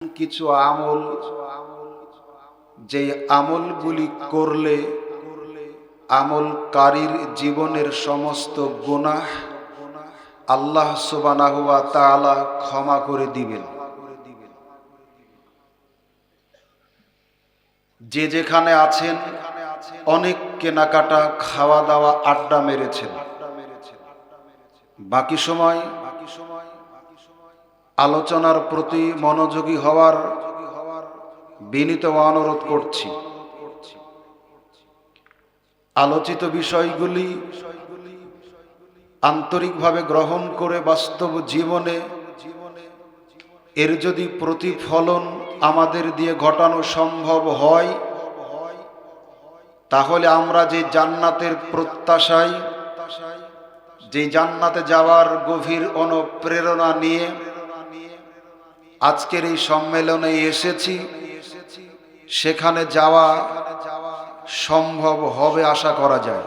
কিছু আমল, যে আমলগুলি করলে আমলকারীর জীবনের সমস্ত গুনাহ আল্লাহ সুবহানাহু ওয়া তাআলা ক্ষমা করে দিবেন। যে যেখানে আছেন অনেক কেনাকাটা, খাওয়া দাওয়া, আড্ডা মেরেছেন। বাকি সময় আলোচনার প্রতি মনোযোগী হওয়ার বিনীত অনুরোধ করছি। আলোচিত বিষয়গুলি আন্তরিকভাবে গ্রহণ করে বাস্তব জীবনে এর যদি প্রতিফলন আমাদের দিয়ে ঘটানো সম্ভব হয়, তাহলে আমরা যে জান্নাতের প্রত্যাশায়, যে জান্নাতে যাওয়ার গভীর অনুপ্রেরণা নিয়ে আজকের এই সম্মেলনে এসেছি, সেখানে যাওয়া সম্ভব হবে আশা করা যায়।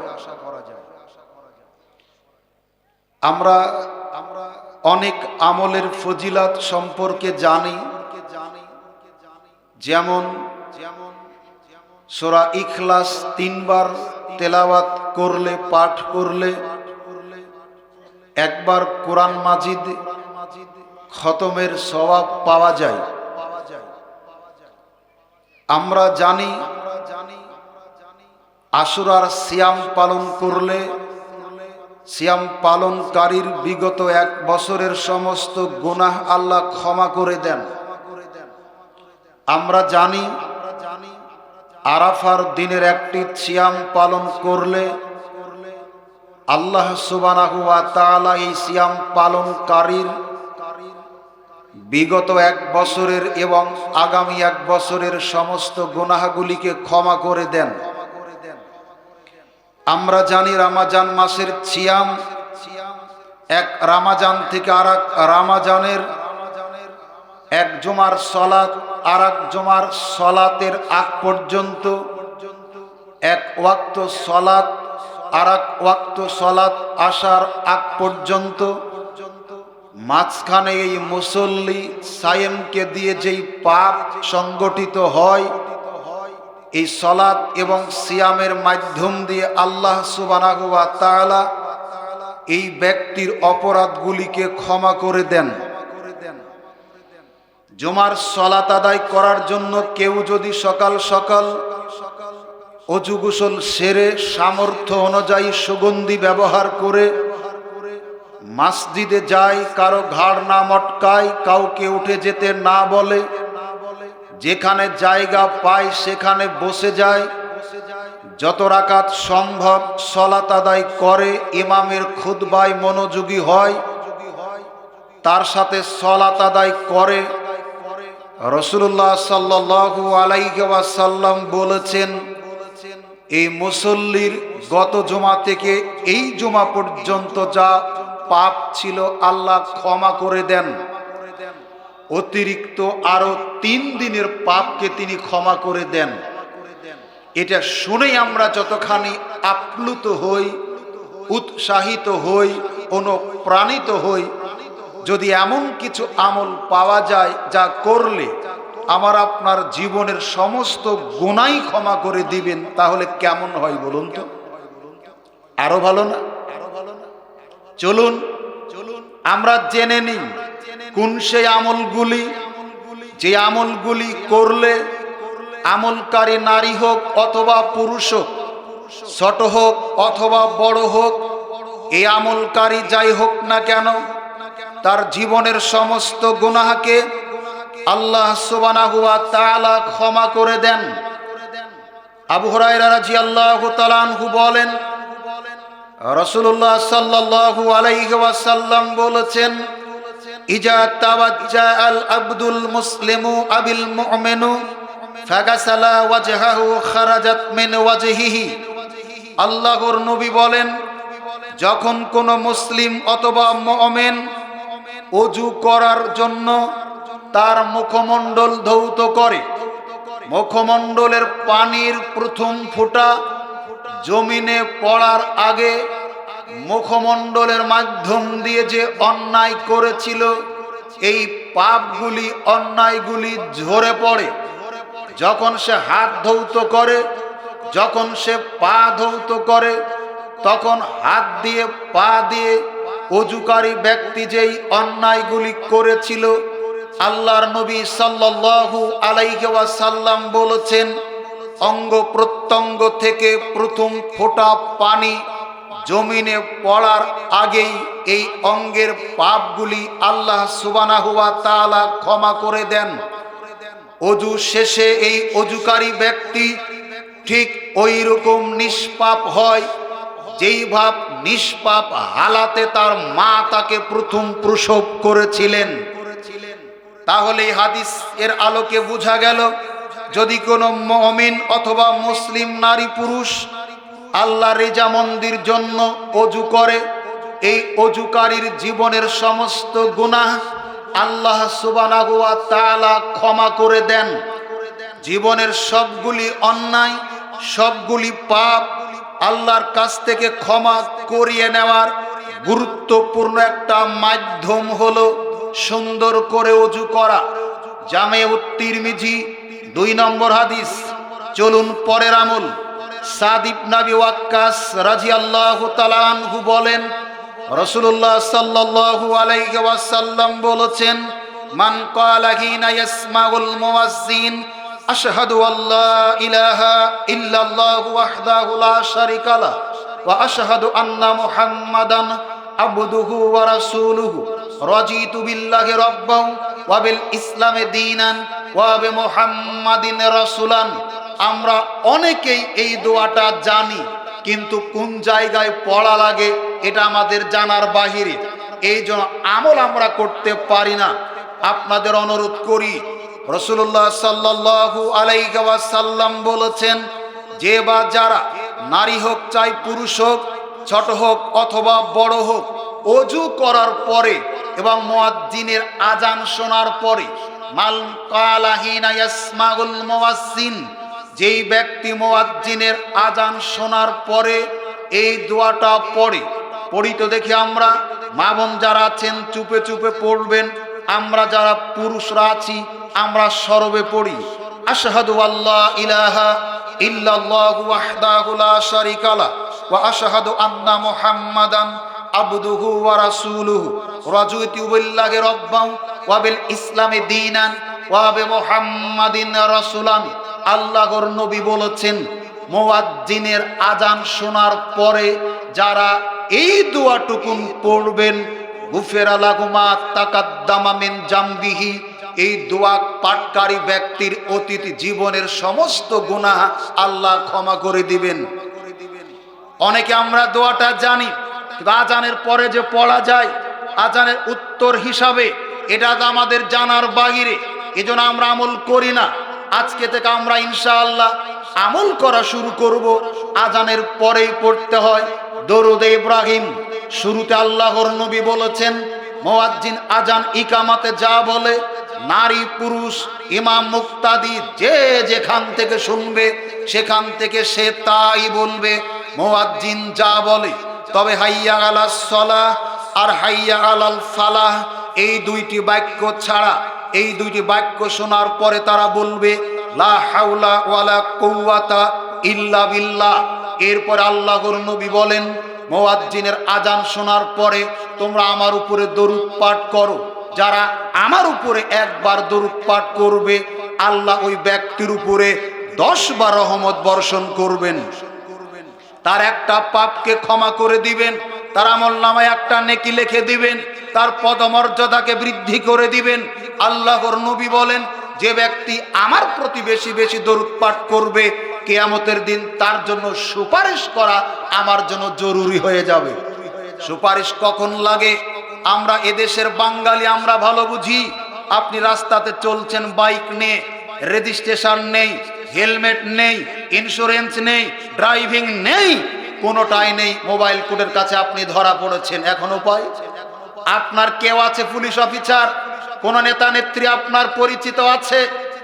আমরা অনেক আমলের ফজিলত সম্পর্কে জানি, যেমন সূরা ইখলাস 3 বার তেলাওয়াত করলে, পাঠ করলে, একবার কোরআন মাজিদ খতমের সওয়াব পাওয়া যায়। আমরা জানি আশুরার সিয়াম পালন করলে সিয়াম পালনকারীর বিগত 1 বছরের সমস্ত গুনাহ আল্লাহ ক্ষমা করে দেন। আমরা জানি আরাফার দিনের একটি সিয়াম পালন করলে আল্লাহ সুবহানাহু ওয়া তাআলা এই সিয়াম পালনকারীর বিগত 1 বছরের এবং আগামী 1 বছরের সমস্ত গুনাহগুলিকে ক্ষমা করে দেন। আমরা জানি রমজান মাসের সিয়াম, এক রমজান থেকে আরেক রমজানের, এক জুমার সালাত আরেক জুমার সালাতের আগ পর্যন্ত, এক ওয়াক্ত সালাত আরেক ওয়াক্ত সালাত আসার আগ পর্যন্ত, মাঝখানে এই মুসল্লি সায়েমকে দিয়ে যেই পাপ সংগঠিত হয়, এই সালাত এবং সিয়ামের মাধ্যম দিয়ে আল্লাহ সুবহানাহু ওয়া তাআলা এই ব্যক্তির অপরাধগুলিকে ক্ষমা করে দেন। জুমার সালাত আদায় করার জন্য কেউ যদি সকাল সকাল ওযু গোসল সেরে সামর্থ্য অনুযায়ী সুগন্ধি ব্যবহার করে মসজিদে যায়, কারো ঘাড় না মটকায়, কাউকে উঠে যেতে না বলে, যেখানে জায়গা পায় সেখানে বসে যায়, যত রাকাত সম্ভব সালাত আদায় করে, ইমামের খুতবায় মনোযোগী হয়, তার সাথে সালাত আদায় করে, রাসূলুল্লাহ সাল্লাল্লাহু আলাইহি ওয়াসাল্লাম বলেছেন, এই মুসল্লির গত জুমা থেকে এই জুমা পর্যন্ত যা পাপ ছিল আল্লাহ ক্ষমা করে দেন। অতিরিক্ত আরো 3 দিনের পাপকে তিনি ক্ষমা করে দেন। এটা শুনেই আমরা যতখানি আপ্লুত হই, উৎসাহিত হই, অনুপ্রাণিত হই, যদি এমন কিছু আমল পাওয়া যায় যা করলে আমার আপনার জীবনের সমস্ত গুনাহই ক্ষমা করে দিবেন, তাহলে কেমন হয় বলুন তো? আরো ভালো না? চলুন আমরা জেনে নিই কোন সেই আমলগুলি, যে আমলগুলি করলে আমলকারী নারী হোক অথবা পুরুষ হোক, ছোট হোক অথবা বড় হোক, এই আমলকারী যাই হোক না কেন, তার জীবনের সমস্ত গুনাহকে আল্লাহ সুবহানাহু ওয়া তাআলা ক্ষমা করে দেন। আবু হুরায়রা রাদিয়াল্লাহু তাআলা আনহু বলেন, রাসূলুল্লাহ সাল্লাল্লাহু আলাইহি ওয়াসাল্লাম বলেছেন, ইজা তাওয়াজ্জাআল আবদুল মুসলিমু আবিল মুমিনু ফাগাসালা ওয়াজহাহু খারাজাত মিন ওয়াজহিহি। আল্লাহর নবী বলেন, যখন কোন মুসলিম অথবা মুমিন ওযু করার জন্য তার মুখমণ্ডল ধৌত করে, মুখমণ্ডলের পানির প্রথম ফোঁটা জমিনে পড়ার আগে মুখমণ্ডলের মাধ্যম দিয়ে যে অন্যায় করেছিল, এই পাপগুলি অন্যায়গুলি ঝরে পড়ে। যখন সে হাত ধৌত করে, যখন সে পা ধৌত করে, তখন হাত দিয়ে পা দিয়ে অজুকারী ব্যক্তি যেই অন্যায়গুলি করেছিল, আল্লাহর নবী সাল্লাল্লাহু আলাইহি ওয়াসাল্লাম বলেছেন, অঙ্গ প্রত্যঙ্গ থেকে প্রথম ফোঁটা পানি জমিনে পড়ার আগেই এই অঙ্গের পাপগুলি আল্লাহ সুবহানাহু ওয়া তাআলা ক্ষমা করে দেন। অজু শেষে এই অজুকারী ব্যক্তি ঠিক ওই রকম নিষ্পাপ হয় যেই ভাব নিষ্পাপ হালাতে তার মা তাকে প্রথম প্রসব করেছিলেন। তাহলে হাদিস এর আলোকে বোঝা গেল, যদি কোনো মুমিন অথবা মুসলিম নারী পুরুষ আল্লাহর রেজামন্দির জন্য অজু করে, এই অজুকারীর জীবনের সমস্ত গুনাহ আল্লাহ সুবহানাহু ওয়া তাআলা ক্ষমা করে দেন। জীবনের সবগুলি অন্যায়, সবগুলি পাপ আল্লাহর কাছ থেকে ক্ষমা করিয়ে নেওয়ার গুরুত্বপূর্ণ একটা মাধ্যম হলো সুন্দর করে অজু করা। জামেউত তিরমিজি 2 নম্বর হাদিস। চলুন পরের আমল। সাদ ইবনে আবি ওয়াক্কাস রাদিয়াল্লাহু তাআলা আনহু বলেন, রাসূলুল্লাহ সাল্লাল্লাহু আলাইহি ওয়াসাল্লাম বলেছেন, মান ক্বালা হিনা ইয়াসমাউল মুয়াজ্জিন আশহাদু আল্লা ইলাহা ইল্লাল্লাহু ওয়াহদাহু লা শারীকা লাহু ওয়া আশহাদু আন্না মুহাম্মাদান আবদুহু ওয়া রাসূলুহু রাজিতু বিল্লাহি রাব্বান ওয়া বিল ইসলামি দীনান ওয়া বিমুহাম্মাদিন রাসূলান। আমরা অনেকেই এই দোয়াটা জানি, কিন্তু কোন জায়গায় পড়া লাগে এটা আমাদের জানার বাহিরে। এই জন্য আমল আমরা করতে পারি না। আপনাদের অনুরোধ করি, রাসূলুল্লাহ সাল্লাল্লাহু আলাইহি ওয়াসাল্লাম বলেছেন, যে বা যারা নারী হোক চাই পুরুষ হোক, ছোট হোক অথবা বড় হোক, অজু করার পরে এবং মুয়াজ্জিনের আজান শোনার পরে, মাল ক্বালা হিনা ইয়াসমাউল মুয়াজ্জিন, যেই ব্যক্তি মুয়াজ্জিনের আজান শোনার পরে এই দোয়াটা পড়ি তো দেখি আমরা। মা বোন যারা আছেন চুপে চুপে পড়বেন, আমরা যারা পুরুষরা আছি আমরা সরবে পড়ি। আশহাদু আল্লা ইলাহা ইল্লাল্লাহু ওয়াহদাহু লা শারীকা লাহু ওয়া আশহাদু আন্না মুহাম্মাদান আবদুহু ওয়া রাসূলুহু রাজিতু বিল্লাহি রাব্বান ওয়া বিল ইসলামি দীনান ওয়া বিমুহাম্মাদিন রাসূলান। আল্লাহর নবী বলেছেন, মুয়াজ্জিনের আজান শোনার পরে যারা এই দোয়াটুকুন পড়বেন, গুফিরা লাহু মা তাকাদ্দামা মিন জামবিহি, এই দোয়া পাঠকারী ব্যক্তির অতীত জীবনের সমস্ত গুনাহ আল্লাহ ক্ষমা করে দিবেন। অনেকে আমরা দোয়াটা জানি, কিন্তু আজানের পরে যে পড়া যায় আজানের উত্তর হিসাবে, এটা তো আমাদের জানার বাহিরে। এজন্য আমরা আমল করি না। আজকে থেকে আমরা ইনশাআল্লাহ আমল করা শুরু করব। আজানের পরেই পড়তে হয় দরুদ ইব্রাহিম। শুরুতে আল্লাহর নবী বলেছেন, মুয়াজ্জিন আজান ইকামাতে যা বলে, নারী পুরুষ ইমাম মুক্তাদি যে যেখান থেকে শুনবে সেখান থেকে সে তাই বলবে। মুয়াজ্জিন যা বলে, তবে হাইয়া আলাস সালাহ আর হাইয়া আলাল ফালাহ এই দুইটি বাক্য ছাড়া, এই দুইটি বাক্য শোনার পরে তারা বলবে লা হাওলা ওয়ালা কুওয়াতা ইল্লা বিল্লাহ। এরপর আল্লাহর নবী বলেন, মুয়াজ্জিনের আজান শোনার পরে তোমরা আমার উপরে দরুদ পাঠ করো। যারা আমার উপরে একবার দরুদ পাঠ করবে, আল্লাহ ওই ব্যক্তির উপরে 10 বার রহমত বর্ষণ করবেন। তার একটা পাপকে ক্ষমা করে দিবেন, তার আমলনামায় একটা নেকি লিখে দিবেন, তার পদমর্যাদাকে বৃদ্ধি করে দিবেন। আল্লাহর নবী বলেন, যে ব্যক্তি আমার প্রতি বেশি বেশি দরুদ পাঠ করবে, কিয়ামতের দিন তার জন্য সুপারিশ করা আমার জন্য জরুরি হয়ে যাবে। সুপারিশ কখন লাগে? আমরা এদেশের বাঙালি আমরা ভালো বুঝি। আপনি রাস্তাতে চলছেন বাইক নিয়ে, রেজিস্ট্রেশন নেই, হেলমেট নেই, ইন্স্যুরেন্স নেই, ড্রাইভিং নেই, কোনোটাই নেই। মোবাইল কোর্টের কাছে আপনি ধরা পড়েছেন। এখন উপায়? আপনার কেউ আছে পুলিশ অফিসার, কোন নেতা নেত্রী আপনার পরিচিত আছে,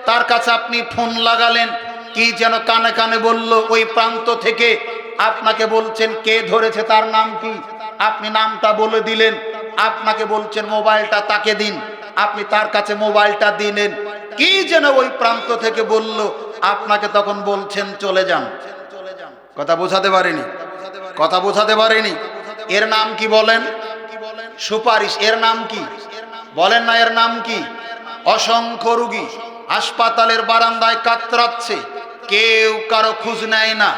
তার কাছে আপনি ফোন লাগালেন, কি যেন কানে কানে বলল ওই প্রান্ত থেকে, আপনাকে বলছেন কে ধরেছে, তার নাম কি, আপনি নামটা বলে দিলেন, আপনাকে বলছেন মোবাইলটা তাকে দিন, আপনি তার কাছে মোবাইলটা দিলেন, কি যেন ওই প্রান্ত থেকে বলল, আপনাকে তখন বলছেন চলে যান। কথা বোঝাতে পারেনি, কথা বোঝাতে পারেনি। এর নাম কি বলেন? সুপারিশ। এর নাম কি বলেন না? এর নাম কি? অসংখ্য রোগী হাসপাতালের বারান্দায় কাতরাচ্ছে, কেউ কারো খোঁজ নেয় না।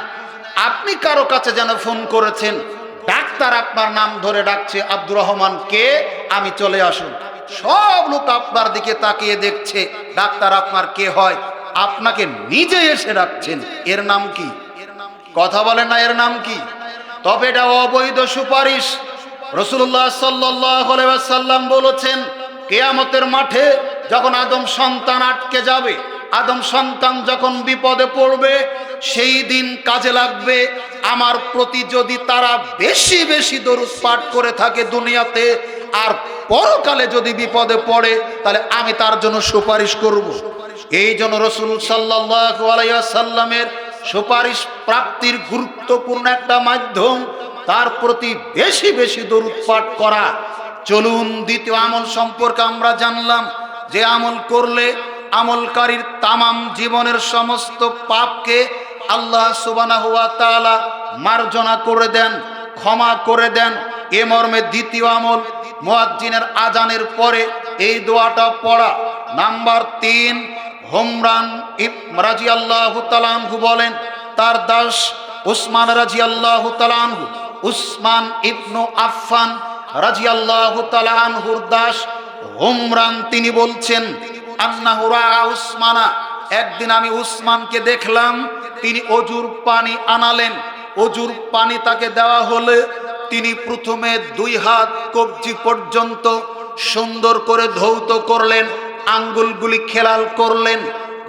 আপনি কারো কাছে যেন ফোন করেছেন, ডাক্তার আপনার নাম ধরে ডাকছে, আব্দুর রহমান কে, আমি চলে আসুন। সব লোক আপনার দিকে তাকিয়ে দেখছে, ডাক্তার আপনার কে হয়? আপনাকে নিজে এসে ডাকছেন। এর নাম কি? কথা বলেন না, এর নাম কি? তবে এটা অবৈধ সুপারিশ। রাসূলুল্লাহ সাল্লাল্লাহু আলাইহি ওয়াসাল্লাম বলেছেন, কিয়ামতের মাঠে যখন আদম সন্তান আটকে যাবে, আদম সন্তান যখন বিপদে পড়বে, সেই দিন কাজে লাগবে আমার প্রতি যদি তারা বেশি বেশি দরুদ পাঠ করে থাকে দুনিয়াতে, আর পরকালে যদি বিপদে পড়ে তাহলে আমি তার জন্য সুপারিশ করব। এই জন্য রাসূল সাল্লাল্লাহু আলাইহি ওয়াসাল্লামের সুপারিশ প্রাপ্তির গুরুত্বপূর্ণ একটা মাধ্যম তার প্রতি বেশি বেশি দরুদ পাঠ করা। চলুন দ্বিতীয় আমল সম্পর্কে আমরা জানলাম, যে আমল করলে আমলকারীর তামাম জীবনের সমস্ত পাপকে আল্লাহ সুবহানাহু ওয়া তাআলা মার্জনা করে দেন, ক্ষমা করে দেন। এ মর্মে দ্বিতীয় আমল, মুয়াজ্জিনের আজানের পরে এই দোয়াটা পড়া। নাম্বার 3, হুমরান রাদিয়াল্লাহু তাআলা আনহু বলেন, তার দাস উসমান রাদিয়াল্লাহু তাআলা আনহু, উসমান ইবনু আফফান রাদিয়াল্লাহু তাআলা আনহুর দাস হুমরান, তিনি বলছেন, আন্নাহু রাআ উসমানা, একদিন আমি উসমানকে দেখলাম, তিনি অজুর পানি আনালেন। অজুর পানি তাকে দেওয়া হলে তিনি প্রথমে 2 হাত কবজি পর্যন্ত সুন্দর করে ধৌত করলেন, আঙ্গুলগুলি খেলাল করলেন,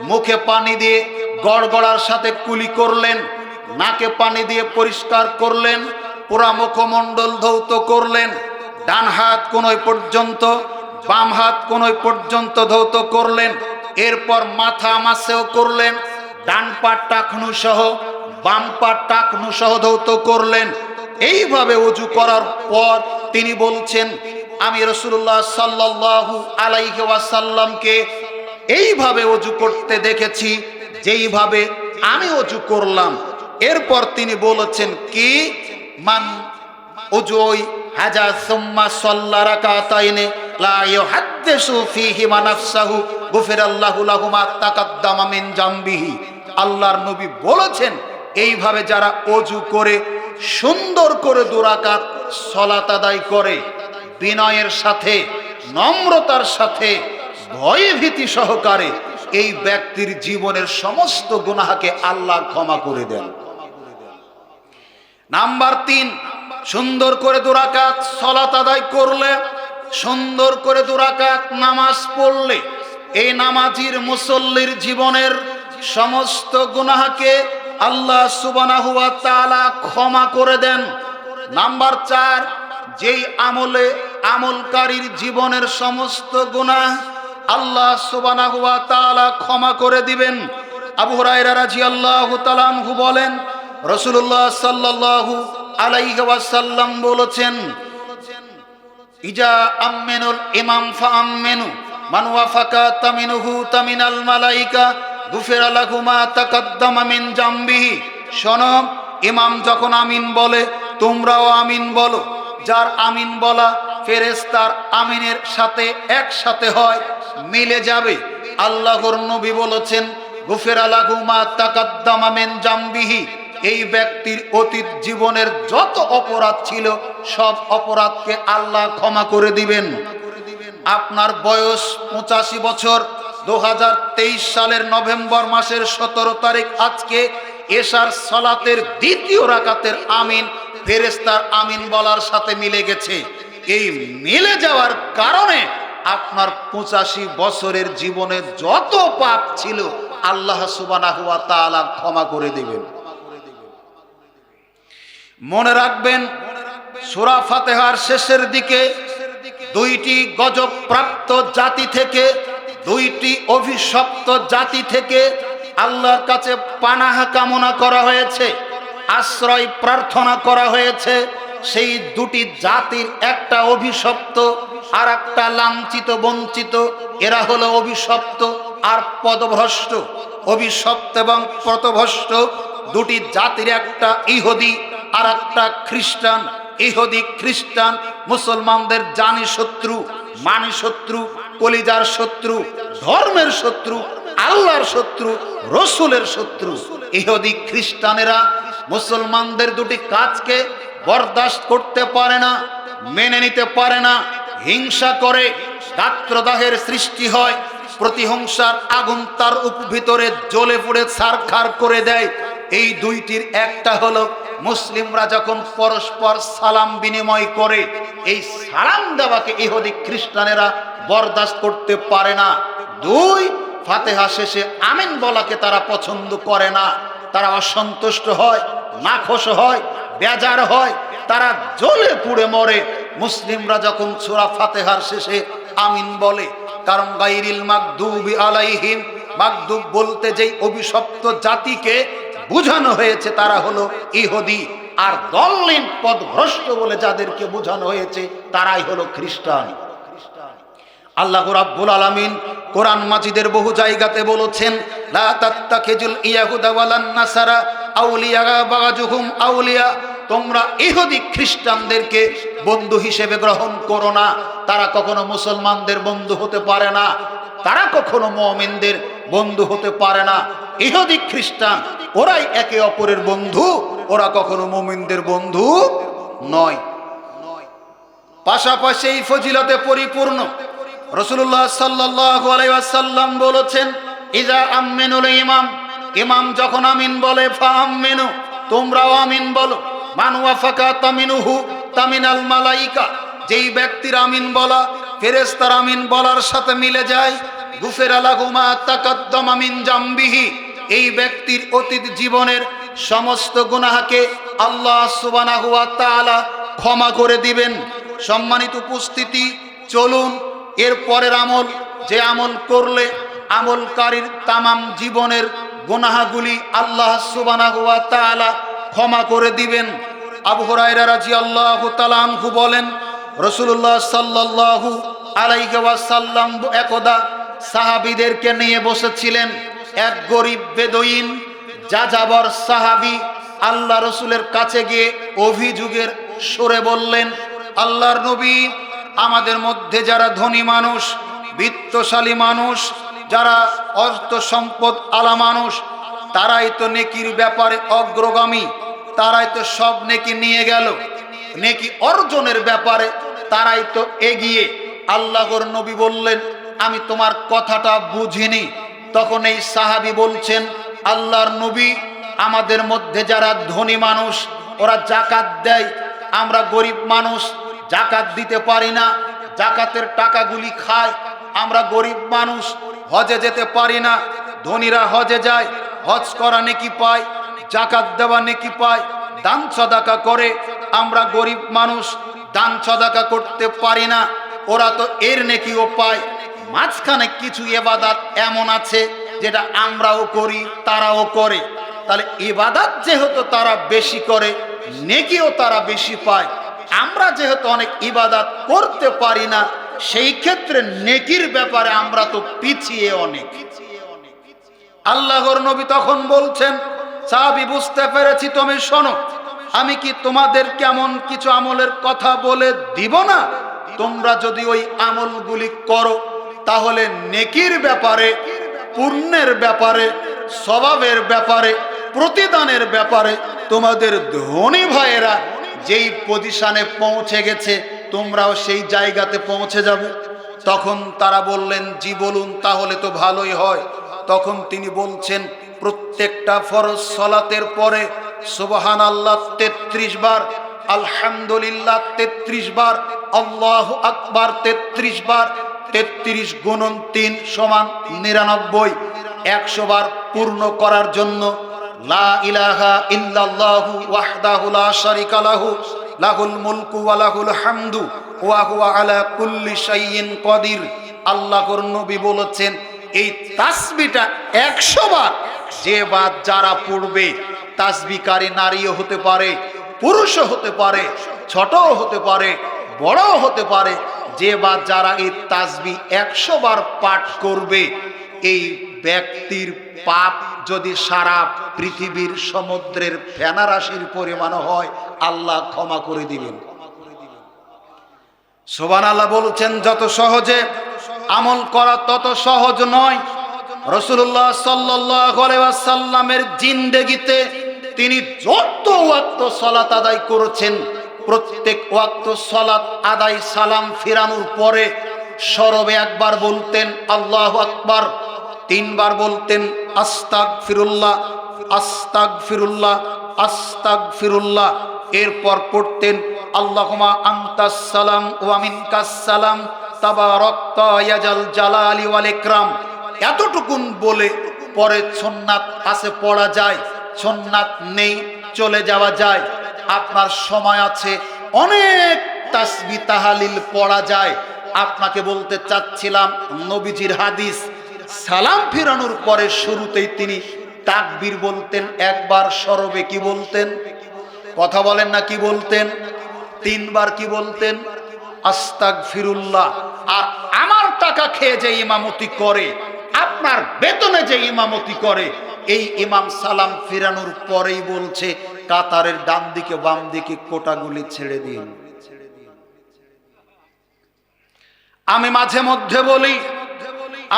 মুখে পানি দিয়ে গড়গড়ার সাথে কুলি করলেন, নাকে পানি দিয়ে পরিষ্কার করলেন, পুরা মুখমণ্ডল ধৌত করলেন, ডান হাত কোনই পর্যন্ত, বাম হাত কোনই পর্যন্ত ধৌত করলেন। এরপর মাথা মাসেও করলেন, ডান পা টাকনু সহ বাম পা টাকনু সহ ধৌত করলেন। এইভাবে ওযু করার পর তিনি বলছেন, আমি রাসূলুল্লাহ সাল্লাল্লাহু আলাইহি ওয়াসাল্লামকে এইভাবে ওযু করতে দেখেছি যেইভাবে আমি ওযু করলাম। এরপর তিনি বলেছেন কি, মান ওযুই হাজা সুম্মা সাল্লা রাকাতাইনি লা ইউহাদ্দিসু ফীহিমা নাফসাহু গুফিরাল্লাহু লাহু মা তাকাদ্দামা মিন জামবিহি। আল্লাহর নবী বলেছেন, এইভাবে যারা ওযু করে সুন্দর করে 2 রাকাত সালাত আদায় করে, বিনয়ের সাথে, নম্রতার সাথে, ভয়ভীতি সহকারে, এই ব্যক্তির জীবনের সমস্ত গুনাহকে আল্লাহ ক্ষমা করে দেন। নাম্বার 3, সুন্দর করে 2 রাকাত সালাত আদায় করলে, সুন্দর করে 2 রাকাত নামাজ পড়লে, এই নামাজির মুসল্লির জীবনের সমস্ত গুনাহকে আল্লাহ সুবহানাহু ওয়া তাআলা ক্ষমা করে দেন। নাম্বার 4, যেই আমলে আমলকারীর জীবনের সমস্ত গুনাহ আল্লাহ সুবহানাহু ওয়া তাআলা ক্ষমা করে দিবেন। আবু হুরায়রা রাদিয়াল্লাহু তাআলা আনহু বলেন, রাসূলুল্লাহ সাল্লাল্লাহু আলাইহি ওয়াসাল্লাম বলেছেন, ইজা আমিনুল ইমাম ফাআমিনু মান ওয়াফাকা তামিনুহু তামিনাল মালাইকা গুফিরা লাহু মা তাকাদ্দামা মিন জামবিহি। শোনো, ইমাম যখন আমিন বলে তোমরাও আমিন বলো। যার আমিন বলা ফেরেশতার আমিনের সাথে একসাথে হয়, মিলে যাবে। আল্লাহর নবী বলেছেন, গুফিরা লাহু মা তাকাদ্দামা মিন জামবিহি, এই ব্যক্তির অতীত জীবনের যত অপরাধ ছিল সব অপরাধকে আল্লাহ ক্ষমা করে দিবেন। আপনার বয়স 85 বছর, 2023 সালের নভেম্বর মাসের 17 তারিখ, আজকে এশার সালাতের 2য় রাকাতের আমিন ফেরেশতার আমিন বলার সাথে মিলে গেছে। এই মিলে যাওয়ার কারণে আপনার 85 বছরের জীবনে যত পাপ ছিল আল্লাহ সুবহানাহু ওয়া তাআলা ক্ষমা করে দিবেন। মনে রাখবেন, সূরা ফাতিহার শেষের দিকে 2টি গজবপ্রাপ্ত জাতি থেকে, 2টি অভিশপ্ত জাতি থেকে আল্লাহর কাছে পানাহ কামনা করা হয়েছে, আশ্রয় প্রার্থনা করা হয়েছে। সেই 2টি জাতির একটা অভিশপ্ত, আর একটা লাঞ্ছিত বঞ্চিত। এরা হলো অভিশপ্ত আর পদভ্রষ্ট। অভিশপ্ত এবং পদভ্রষ্ট দুটি জাতির, একটা ইহুদি আর একটা খ্রিস্টান। ইহুদি খ্রিস্টান মুসলমানদের জানি শত্রু, মানি শত্রু, কলিজার শত্রু, ধর্মের শত্রু, আল্লাহর শত্রু, রসুলের শত্রু। ইহুদি খ্রিস্টানেরা মুসলমানদের দুটি কাজকে বরদাস্ত করতে পারে না, মেনে নিতে পারে না, হিংসা করে, গাত্রদাহের সৃষ্টি হয়, প্রতিহিংসার আগুন তার ভিতরে জ্বলে পুড়ে ছারখার করে দেয়। এই দুইটির একটা হলো মুসলিমরা যখন পরস্পর সালাম বিনিময় করে, এই সালাম দেওয়াকে ইহুদি খ্রিস্টানেরা বরদাস্ত করতে পারে না। দুই, ফাতিহা শেষে আমিন বলাকে তারা পছন্দ করে না। তারা অসন্তুষ্ট হয়, নাখোশ হয়, বেজার হয়, তারা জ্বলে পুড়ে মরে মুসলিমরা যখন সূরা ফাতিহার শেষে আমিন বলে। কারণ গায়রিল মাগদুবি আলাইহিম, মাগদুব বলতে যেই অভিশপ্ত জাতিকে বুঝানো হয়েছে তারা হলো ইহুদি, আর দল্লিন পথভ্রষ্ট বলে যাদেরকে বোঝানো হয়েছে তারাই হলো খ্রিস্টান। আল্লাহ রাব্বুল আলামিন কোরআন মাজিদের বহু জায়গাতে বলেছেন, লা তাত্তাখিজুল ইয়াহুদা ওয়ালান নাসারা আউলিয়া বা'যুহুম আউলিয়া, তোমরা ইহুদি খ্রিস্টানদেরকে বন্ধু হিসেবে গ্রহণ করো না। তারা কখনো মুসলমানদের বন্ধু হতে পারে না, তারা কখনো মুমিনদের বন্ধু হতে পারে না। ইহুদি খ্রিস্টান ওরাই একে অপরের বন্ধু, ওরা কখনো মুমিনদের বন্ধু নয়। পাশাপাশি এই ফজিলতে পরিপূর্ণ রাসূলুল্লাহ সাল্লাল্লাহু আলাইহি ওয়াসাল্লাম বলেছেন, ইজা আমিনুল ইমাম, ইমাম যখন আমিন বলে ফাআমিনু, তোমরাও আমিন বলো। মান ওয়াফাকা তামিনুহু তামিনাল মালাইকা, যেই ব্যক্তির আমিন বলা ফেরেশতার আমিন বলার সাথে মিলে যায়, গুফিরা লাহু মা তাকাদ্দামা মিন জামবিহি, এই ব্যক্তির অতীত জীবনের সমস্ত গুনাহকে আল্লাহ সুবহানাহু ওয়া তাআলা ক্ষমা করে দিবেন। সম্মানিত উপস্থিতি, চলুন এর পরের আমল, যে আমল করলে আমলকারীর তামাম জীবনের গুনাহগুলি আল্লাহ সুবহানাহু ওয়া তাআলা ক্ষমা করে দিবেন। আবু হুরায়রা রাদিয়াল্লাহু তাআলা আনহু বলেন, রাসূলুল্লাহ সাল্লাল্লাহু আলাইহি ওয়াসাল্লাম একদা সাহাবীদেরকে নিয়ে বসেছিলেন। এক গরীব বেদুইন যাযাবর সাহাবী আল্লাহ রসুলের কাছে গিয়ে অভিযোগের সুরে বললেন, আল্লাহর নবী, আমাদের মধ্যে যারা ধনী মানুষ, বিত্তশালী মানুষ, যারা অর্থ সম্পদ আলা মানুষ, তারাই তো নেকির ব্যাপারে অগ্রগামী, তারাই তো সব নেকি নিয়ে গেল, নেকি অর্জনের ব্যাপারে তারাই তো এগিয়ে। আল্লাহর নবী বললেন, আমি তোমার কথাটা বুঝিনি। তখন এই সাহাবী বলছেন, আল্লাহর নবী, আমাদের মধ্যে যারা ধনী মানুষ ওরা জাকাত দেয়, আমরা গরিব মানুষ জাকাত দিতে পারি না, জাকাতের টাকাগুলি খায়। আমরা গরিব মানুষ হজে যেতে পারি না, ধনীরা হজে যায়, হজ করা নেকি পায়, জাকাত দেওয়া নেকি পায়, দান সদাকা করে। আমরা গরিব মানুষ দান সদাকা করতে পারি না, ওরা তো এর নেকিও পায়। মাঝখানে কিছু ইবাদত এমন আছে যেটা আমরাও করি, তারাও করে। তাহলে ইবাদত যেহেতু তারা বেশি করে, নেকিও তারা বেশি পায়। আমরা যেহেতু অনেক ইবাদত করতে পারি না, সেই ক্ষেত্রে নেকির ব্যাপারে আমরা তো পিছিয়ে অনেক। আল্লাহর নবী তখন বলছেন, সাহাবী, বুঝতে পেরেছি, তুমি শোনো, আমি কি তোমাদের কেমন কিছু আমলের কথা বলে দিব না? তোমরা যদি ওই আমলগুলি করো তাহলে নেকির ব্যাপারে, পুণ্যের ব্যাপারে, সওয়াবের ব্যাপারে, প্রতিদানের ব্যাপারে তোমাদের ধনী ভাইয়েরা যেই পজিশনে পৌঁছে গেছে তোমরাও সেই জায়গাতে পৌঁছে যাবে। তখন তারা বললেন, জি বলুন, তাহলে তো ভালোই হয়। তখন তিনি বলছেন, প্রত্যেকটা ফরজ সালাতের পরে সুবহানাল্লাহ 33 বার, আলহামদুলিল্লাহ 33 বার, আল্লাহু আকবার 33 বার, 33 গুণন 3 সমান 99। 100 বার পূর্ণ করার জন্য লা ইলাহা ইল্লাল্লাহু ওয়াহদাহু লা শারীকা লাহু লাহুল মুলকু ওয়া লাহুল হামদু ওয়া হুয়া আলা কুল্লি শাইইন কাদির। আল্লাহর নবী বলেছেন, এই তাসবিহটা 100 বার যে বাদ যারা পড়বে, তাসবিহকারী নারীও হতে পারে, পুরুষও হতে পারে, ছোটও হতে পারে, বড়ও হতে পারে, যে বা যারা এই তাসবিহ 100 বার পাঠ করবে, এই ব্যক্তির পাপ যদি সারা পৃথিবীর সমুদ্রের ফেনা রাশির পরিমাণ হয়, আল্লাহ ক্ষমা করে দিবেন। সুবহানাল্লাহ বলছেন। যত সহজে আমল করা তত সহজ নয়। রাসূলুল্লাহ সাল্লাল্লাহু আলাইহি ওয়াসাল্লামের জিন্দেগিতে তিনি যত ওয়াক্ত সালাত আদায় করেছেন, প্রত্যেক ওয়াক্ত সালাত আদায় সালাম ফিরানোর পরে সরবে একবার বলতেন আল্লাহু আকবার, 3 বার বলতেন আস্তাগফিরুল্লাহ আস্তাগফিরুল্লাহ আস্তাগফিরুল্লাহ। এরপর পড়তেন আল্লাহুম্মা আনতাস সালাম ওয়া মিনকাস সালাম তাবারাকতা ইয়া জাল জালালি ওয়াল ইকরাম। এতটুকুন বলে পরে সুন্নাত আছে পড়া যায়, সুন্নাত নেই চলে যাওয়া যায়। আপনার সময় আছে, অনেক তাসবিহ তাহলিল পড়া যায়। আপনাকে বলতে চাচ্ছিলাম, নবীজির হাদিস, সালাম ফিরানোর পরে শুরুতেই তিনি তাকবীর বলতেন একবার, সরবে কি বলতেন? কথা বলেন না, কি বলতেন? 3 বার কি বলতেন? আস্তাগফিরুল্লাহ। আর আমার টাকা খেয়ে যে ইমামতি করে, আপনার বেতনে যে ইমামতি করে, এই ইমাম সালাম ফিরানোর পরেই বলছে কাতারের ডান দিকে বাম দিকে কোটাগুলি ছেড়ে দিন। আমি মাঝে মধ্যে বলি,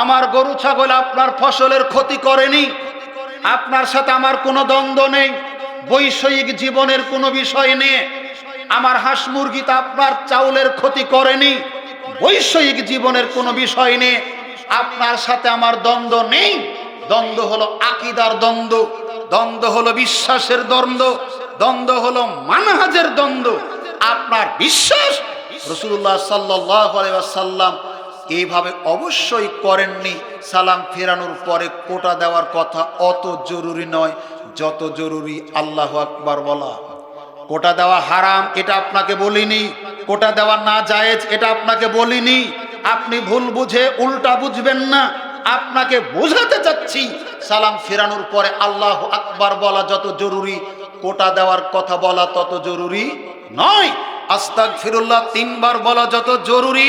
আমার গরু ছাগল আপনার ফসলের ক্ষতি করেনি, আপনার সাথে আমার কোনো দ্বন্দ্ব নেই, বৈষয়িক জীবনের কোনো বিষয় নেই। আমার হাঁস মুরগিতে আপনার চাউলের ক্ষতি করেনি, বৈষয়িক জীবনের কোনো বিষয় নেই। আপনার সাথে আমার দ্বন্দ্ব নেই। দ্বন্দ্ব হলো আকীদার দ্বন্দ্ব, দ্বন্দ্ব হলো বিশ্বাসের দ্বন্দ্ব, দ্বন্দ্ব হলো মানহাজের দ্বন্দ্ব। আপনার বিশ্বাস রাসূলুল্লাহ সাল্লাল্লাহু আলাইহি ওয়াসাল্লাম এইভাবে অবশ্যই করেননি। সালাম ফেরানোর পরে কোটা দেওয়ার কথা অত জরুরি নয় যত জরুরি আল্লাহু আকবার বলা। কোটা দেওয়া হারাম এটা আপনাকে বলিনি, কোটা দেওয়া না জায়েজ এটা আপনাকে বলিনি। আপনি ভুল বুঝে উল্টা বুঝবেন না, আপনাকে বোঝাতে চাচ্ছি সালাম ফেরানোর পরে আল্লাহু আকবার বলা যত জরুরি, কোটা দেওয়ার কথা বলা তত জরুরি নয়। আস্তাগফিরুল্লাহ 3 বার বলা যত জরুরি,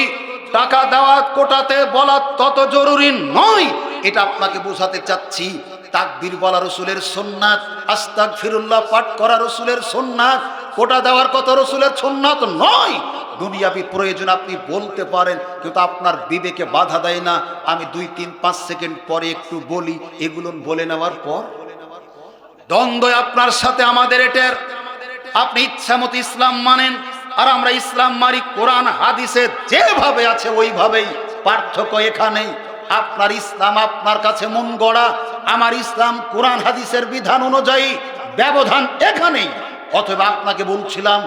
টাকা দেওয়া কোটাতে বলা তত জরুরি নয়, এটা আপনাকে বোঝাতে চাচ্ছি। তাকবীর বলা রাসূলের সুন্নাত, আস্তাগফিরুল্লাহ পাঠ করা রাসূলের সুন্নাত, কোটা দেওয়ার কথা রাসূলের সুন্নাত নয়। দুনিয়াবি প্রয়োজন আপনি বলতে পারেন, কিন্তু আপনার বিবেকে বাধা দেয় না। আমি 2, 3, 5 সেকেন্ড পরে একটু বলি, এগুলো বলে নেওয়ার পর দ্বন্দ্ব আপনার সাথে আমাদের এটার। আপনি ইচ্ছামতো ইসলাম মানেন আর আমরা ইসলাম মারি কোরআন হাদিসে যেভাবে আছে ওইভাবেই, পার্থক্য এখানেই। আপনার ইসলাম আপনার কাছে মন গড়া, আমার ইসলাম কোরআন হাদিসের বিধান অনুযায়ী, ব্যবধান এখানেই। অথবা আপনাকে বলছিলাম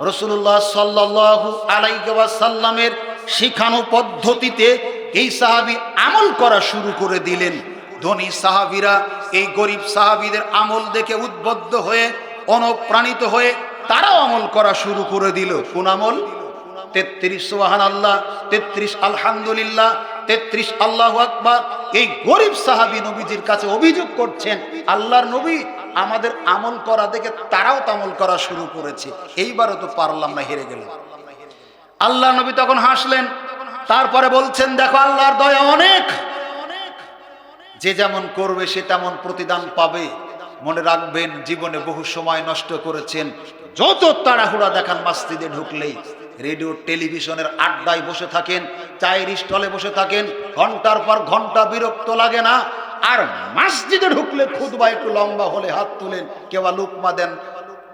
রাসূলুল্লাহ সাল্লাল্লাহু আলাইহি ওয়াসাল্লামের শিখানো পদ্ধতিতে এই সাহাবী আমল করা শুরু করে দিলেন। ধনী সাহাবীরা এই গরিব সাহাবীদের আমল দেখে উদ্বুদ্ধ হয়ে, অনুপ্রাণিত হয়ে তারাও আমল করা শুরু করে দিল। কোন আমল? 33 সুবহানাল্লাহ, 33 আলহামদুলিল্লাহ, 33 আল্লাহু আকবার। এই গরিব সাহাবী নবীজির কাছে অভিযোগ করছেন, আল্লাহর নবী আমাদের আমল করা দেখে তারাও আমল করা শুরু করেছে, এইবারও তো পারলাম না, হেরে গেলাম। আল্লাহর নবী তখন হাসলেন, তারপরে বলছেন, দেখো আল্লাহর দয়া অনেক, যে যেমন করবে সে তেমন প্রতিদান পাবে। মনে রাখবেন, জীবনে বহু সময় নষ্ট করেছেন। যত তাড়াহুড়া দেখান, মসজিদে ঢুকলেই রেডিও টেলিভিশনের আড্ডায় বসে থাকেন, চায়ের স্টলে বসে থাকেন, ঘন্টার পর ঘন্টা, বিরক্ত লাগে না? আর মসজিদে ঢুকলে খুতবা একটু লম্বা হলে হাত তুলেন, কেউ লুকমা দেন,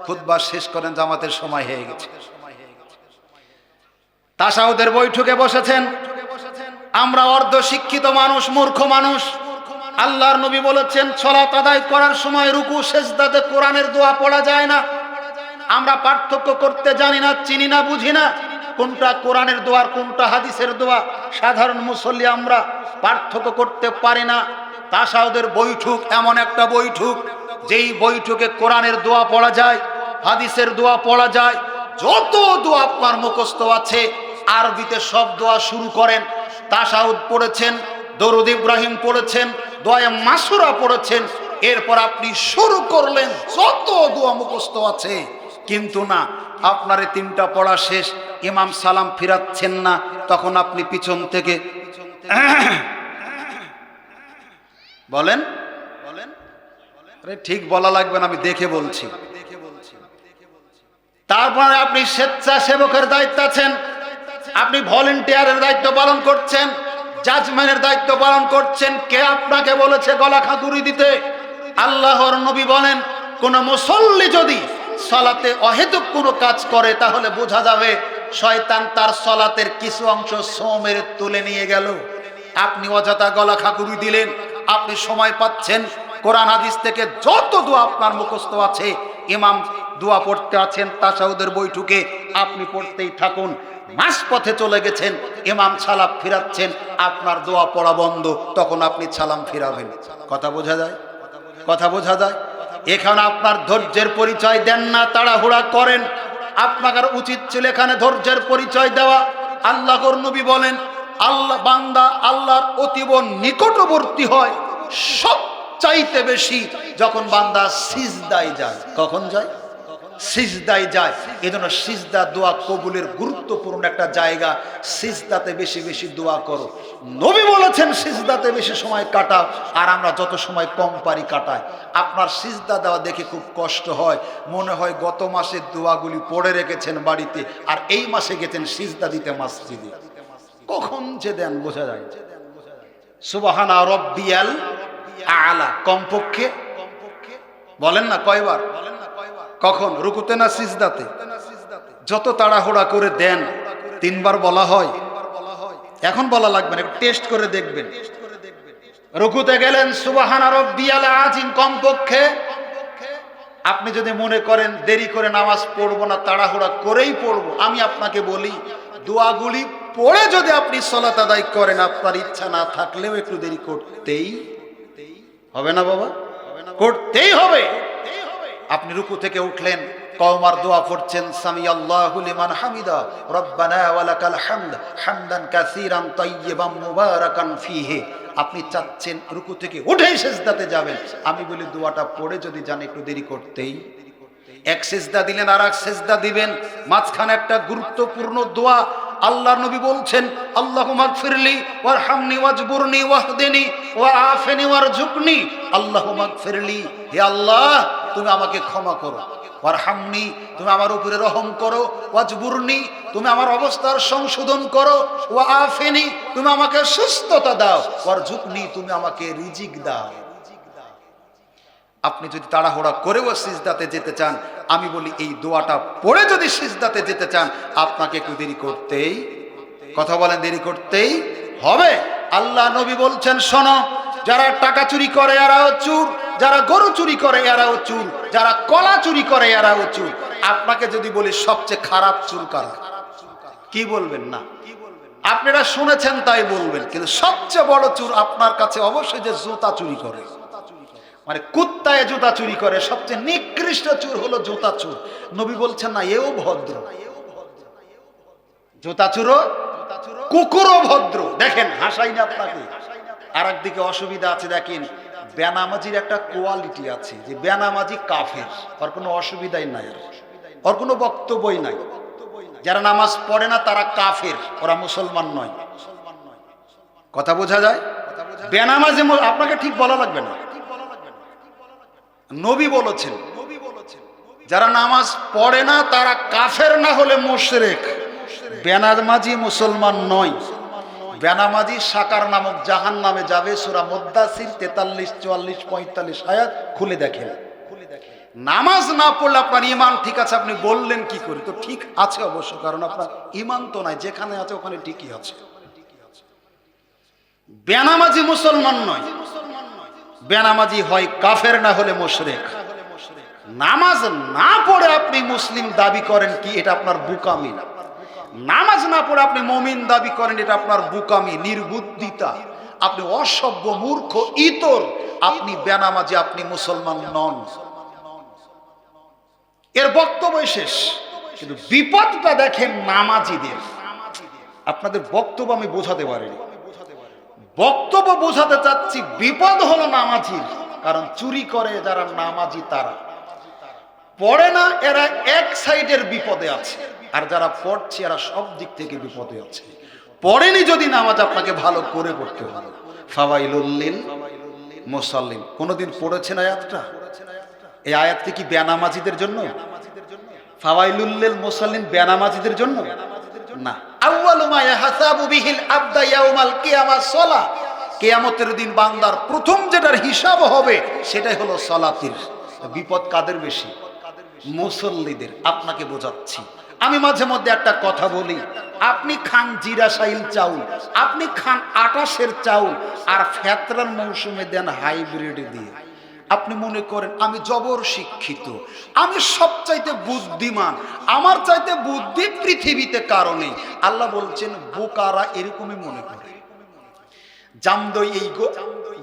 খুতবা শেষ করেন, জামাতের সময় হয়ে গেছে। তাশাহুদের বৈঠকে বসেছেন, আমরা অর্ধ শিক্ষিত মানুষ, মূর্খ মানুষ। আল্লাহর নবী বলেছেন সালাত আদায় করার সময় রুকু সেজদাতে কোরআনের দোয়া পড়া যায় না। আমরা পার্থক্য করতে জানি না, চিনি না, বুঝি না কোনটা কোরআনের দোয়া আর কোনটা হাদিসের দোয়া। সাধারণ মুসল্লি আমরা পার্থক্য করতে পারি না। তাশাহুদের বৈঠক এমন একটা বৈঠক, যেই বৈঠকে কোরআনের দোয়া পড়া যায়, হাদিসের দোয়া পড়া যায়। যত দোয়া আপনার মুখস্থ আছে আরবিতে সব দোয়া শুরু করেন। তাশাহুদ পড়েছেন, দরুদ ইব্রাহিম পড়েছেন, দোয়া মাসুরা পড়েছেন, এরপর আপনি শুরু করলেন, যত দোয়া মুখস্থ আছে কিন্তু না, আপনারে তিনটা পড়া শেষ, ইমাম সালাম ফিরাচ্ছেন না, তখন আপনি পিছন থেকে বলেন, আরে ঠিক বলা লাগবে না, আমি দেখে বলছি। তারপরে আপনি স্বেচ্ছাসেবকের দায়িত্ব আছেন, আপনি ভলেন্টিয়ারের দায়িত্ব পালন করছেন, জাজম্যানের দায়িত্ব পালন করছেন। কে আপনাকে বলেছে গলা খাতুরি দিতে? আল্লাহর নবী বলেন, কোন মুসল্লি যদি সালাতে অহেতুক কোনো কাজ করে তাহলে বোঝা যাবে শয়তান তার সালাতের কিছু অংশ সোমের তুলে নিয়ে গেল। আপনি অযথা গলা খাতুরি দিলেন, আপনি সময় পাচ্ছেন, কোরআন হাদিস থেকে যত দোয়া আপনার মুখস্থ আছে, ইমাম দোয়া পড়তে আছেন তাশাহুদের বৈঠকে, আপনি পড়তেই থাকুন। মাস পথে চলে গেছেন, ইমাম সালাম ফিরাচ্ছেন, আপনার দোয়া পড়া বন্ধ, তখন আপনি সালাম ফিরাবেন। কথা বোঝা যায়? কথা বোঝা যায়? এখানে আপনার ধৈর্যের পরিচয় দেন না, তাড়াহুড়া করেন। আপনার উচিত ছিল এখানে ধৈর্যের পরিচয় দেওয়া। আল্লাহর নবী বলেন, আল্লাহ বান্দা আল্লাহর অতীব নিকটবর্তী হয় সবচাইতে বেশি যখন বান্দা সিজদায় যায়। কখন যায়? সিজদায় যায়। এজন্য সিজদা দোয়া কবুলের গুরুত্বপূর্ণ একটা জায়গা। সিজদাতে বেশি বেশি দোয়া করো। নবী বলেছেন সিজদাতে বেশি সময় কাটাও, আর আমরা যত সময় কম পারি কাটাই। আপনার সিজদা দেওয়া দেখে খুব কষ্ট হয়, মনে হয় গত মাসের দোয়াগুলি পড়ে রেখেছেন বাড়িতে, আর এই মাসে গেছেন সিজদা দিতে মসজিদে। কখন যে দেন বোঝা যায়। সুবহানা রাব্বিয়াল আলা কমপক্ষে বলেন না কয়বার? কখন? রুকুতে না সিজদাতে? যত তাড়াহুড়া করে দেন 3 বার বলা হয়। এখন বলা লাগবে না, টেস্ট করে দেখবেন। রুকুতে গেলেন সুবহানা রাব্বিয়াল আযীম কমপক্ষে। আপনি যদি মনে করেন দেরি করে নামাজ পড়বো না, তাড়াহুড়া করেই পড়বো, আমি আপনাকে বলি দোয়াগুলি পড়ে যদি আপনি সালাত আদায় করেন, আপনার ইচ্ছা না থাকলেও একটু দেরি করতেই হবে না বাবা? করতেই হবে। আপনি রুকু থেকে উঠলেন, কওমার দোয়া পড়ছেন, সামি আল্লাহু লিমান হামিদা রব্বানা ওয়া লাকাল হামদ হামদান কাসীরান তাইয়্যিবান মুবারাকান ফীহি। আপনি চাচ্ছেন রুকু থেকে উঠেই সিজদাতে যাবেন, আমি বলি দোয়াটা পড়ে যদি যান একটু দেরি করতেই। এক সিজদা দিলেন আর এক সিজদা দিবেন, মাঝখানে একটা গুরুত্বপূর্ণ দোয়া। আল্লাহর নবী বলছেন, আল্লাহুম্মা গফিরলি ওয়ারহামনি ওয়াজবুরনি ওয়াহদিনি ওয়াআফিনি ওয়ারজুকনি। আল্লাহুম্মা গফিরলি, হে আল্লাহ তুমি আমাকে ক্ষমা করো, ওয়ারহামনি তুমি আমার উপরে রহম করো, ওয়াজবুরনি তুমি আমার অবস্থার সংশোধন করো, ওয়াআফিনি তুমি আমাকে সুস্থতা দাও, ওয়ারজুকনি তুমি আমাকে রিজিক দাও। আপনি যদি তাড়াহুড়া করেও সিজদাতে যেতে চান, আমি বলি এই দোয়াটা পড়ে যদি সিজদাতে যেতে চান, আপনাকে একটু দেরি করতেই, কথা বলেন, দেরি করতেই হবে। আল্লাহ নবী বলছেন, শোনো, যারা টাকা চুরি করে এরাও চোর, যারা গরু চুরি করে এরাও চোর, যারা কলা চুরি করে এরাও চোর। আপনাকে যদি বলি সবচেয়ে খারাপ চোর কারা, কি বলবেন? না আপনারা শুনেছেন তাই বলবেন, কিন্তু সবচেয়ে বড় চোর আপনার কাছে অবশ্যই যে জুতা চুরি করে, মানে কুত্তায় জুতা চুরি করে, সবচেয়ে নিকৃষ্ট চোর হলো জুতা চোর। নবী বলছেন না, এও ভদ্র, জুতা চোরও, কুকুরও ভদ্র। দেখেন, হাসাই না আপনাকে। আর একদিকে অসুবিধা আছে, দেখেন বেনামাজির একটা কোয়ালিটি আছে, যে বেনামাজি কাফের, ওর কোনো অসুবিধাই নাই, ওর কোনো বক্তব্যই নাই। যারা নামাজ পড়ে না তারা কাফের, ওরা মুসলমান নয়। কথা বোঝা যায়? বেনামাজি আপনাকে ঠিক বলা লাগবে না, নবী বলেছেন যারা নামাজ পড়ে না তারা কাফের, না হলে মুশরিক। বেনামাজি মুসলমান নয়। বেনামাজি সাকার নামক জাহান্নামে যাবে। সূরা মুদ্দাসির 43, 44, 45 আয়াত খুলে দেখেন। নামাজ না পড়লে আপনার ঈমান ঠিক আছে, আপনি বললেন কি করে? তো ঠিক আছে অবশ্য, কারণ আপনার ঈমান তো নাই, যেখানে আছে ওখানে ঠিকই আছে। বেনামাজি মুসলমান নয়, বেনামাজি হয় কাফের, না হলে মুশরিক। নামাজ না পড়ে আপনি মুসলিম দাবি করেন কি? এটা আপনার বুকামি। নামাজ না পড়ে আপনি মুমিন দাবি করেন, এটা আপনার বুকামি, নির্বুদ্ধিতা। আপনি অসভ্য, মূর্খ, ইতর। আপনি বেনামাজি, আপনি মুসলমান নন। এর বক্তব্য শেষ। কিন্তু বিপদটা দেখেন নামাজিদের। আপনাদের বক্তব্য আমি বোঝাতে পারিনি, বক্তব্য বোঝাতে চাচ্ছি। বিপদ হলো নামাজির, কারণ চুরি করে যারা নামাজি তারা। পড়ে না এরা এক সাইডের বিপদে আছে, আর যারা পড়ছে এরা সব দিক থেকে বিপদে আছে। পড়েনি যদি নামাজ আপনাকে ভালো করে পড়তে হবে। ফাওয়াইলুল লিল মুসাল্লিন, কোনদিন পড়েছেন আয়াতটা? এই আয়াতটি কি বেনামাজিদের জন্য? ফাওয়াইলুল লিল মুসাল্লিন বেনামাজিদের জন্য না। আউয়ালু মা ইয়াহসাবু বিহিল আবদা ইয়াউমাল কিয়ামাহ সালাহ, কিয়ামতের দিন বান্দার প্রথম যেটার হিসাব হবে সেটাই হলো সালাতের। বিপদ কাদের বেশি? মুসল্লিদের। আপনাকে বোঝাচ্ছি, আমি মাঝে মধ্যে একটা কথা বলি, আপনি খান জিরাশাইল চাউল, আপনি খান আটাশের চাউল, আর ফেতরার মৌসুমে দেন হাইব্রিড দিয়ে। আপনি মনে করেন আমি জবর শিক্ষিত, আমি সবচাইতে বুদ্ধিমান, আমার চাইতে বুদ্ধি পৃথিবীতে কারণে। আল্লাহ বলছেন বোকারা এরকমই মনে করে। জামদই এই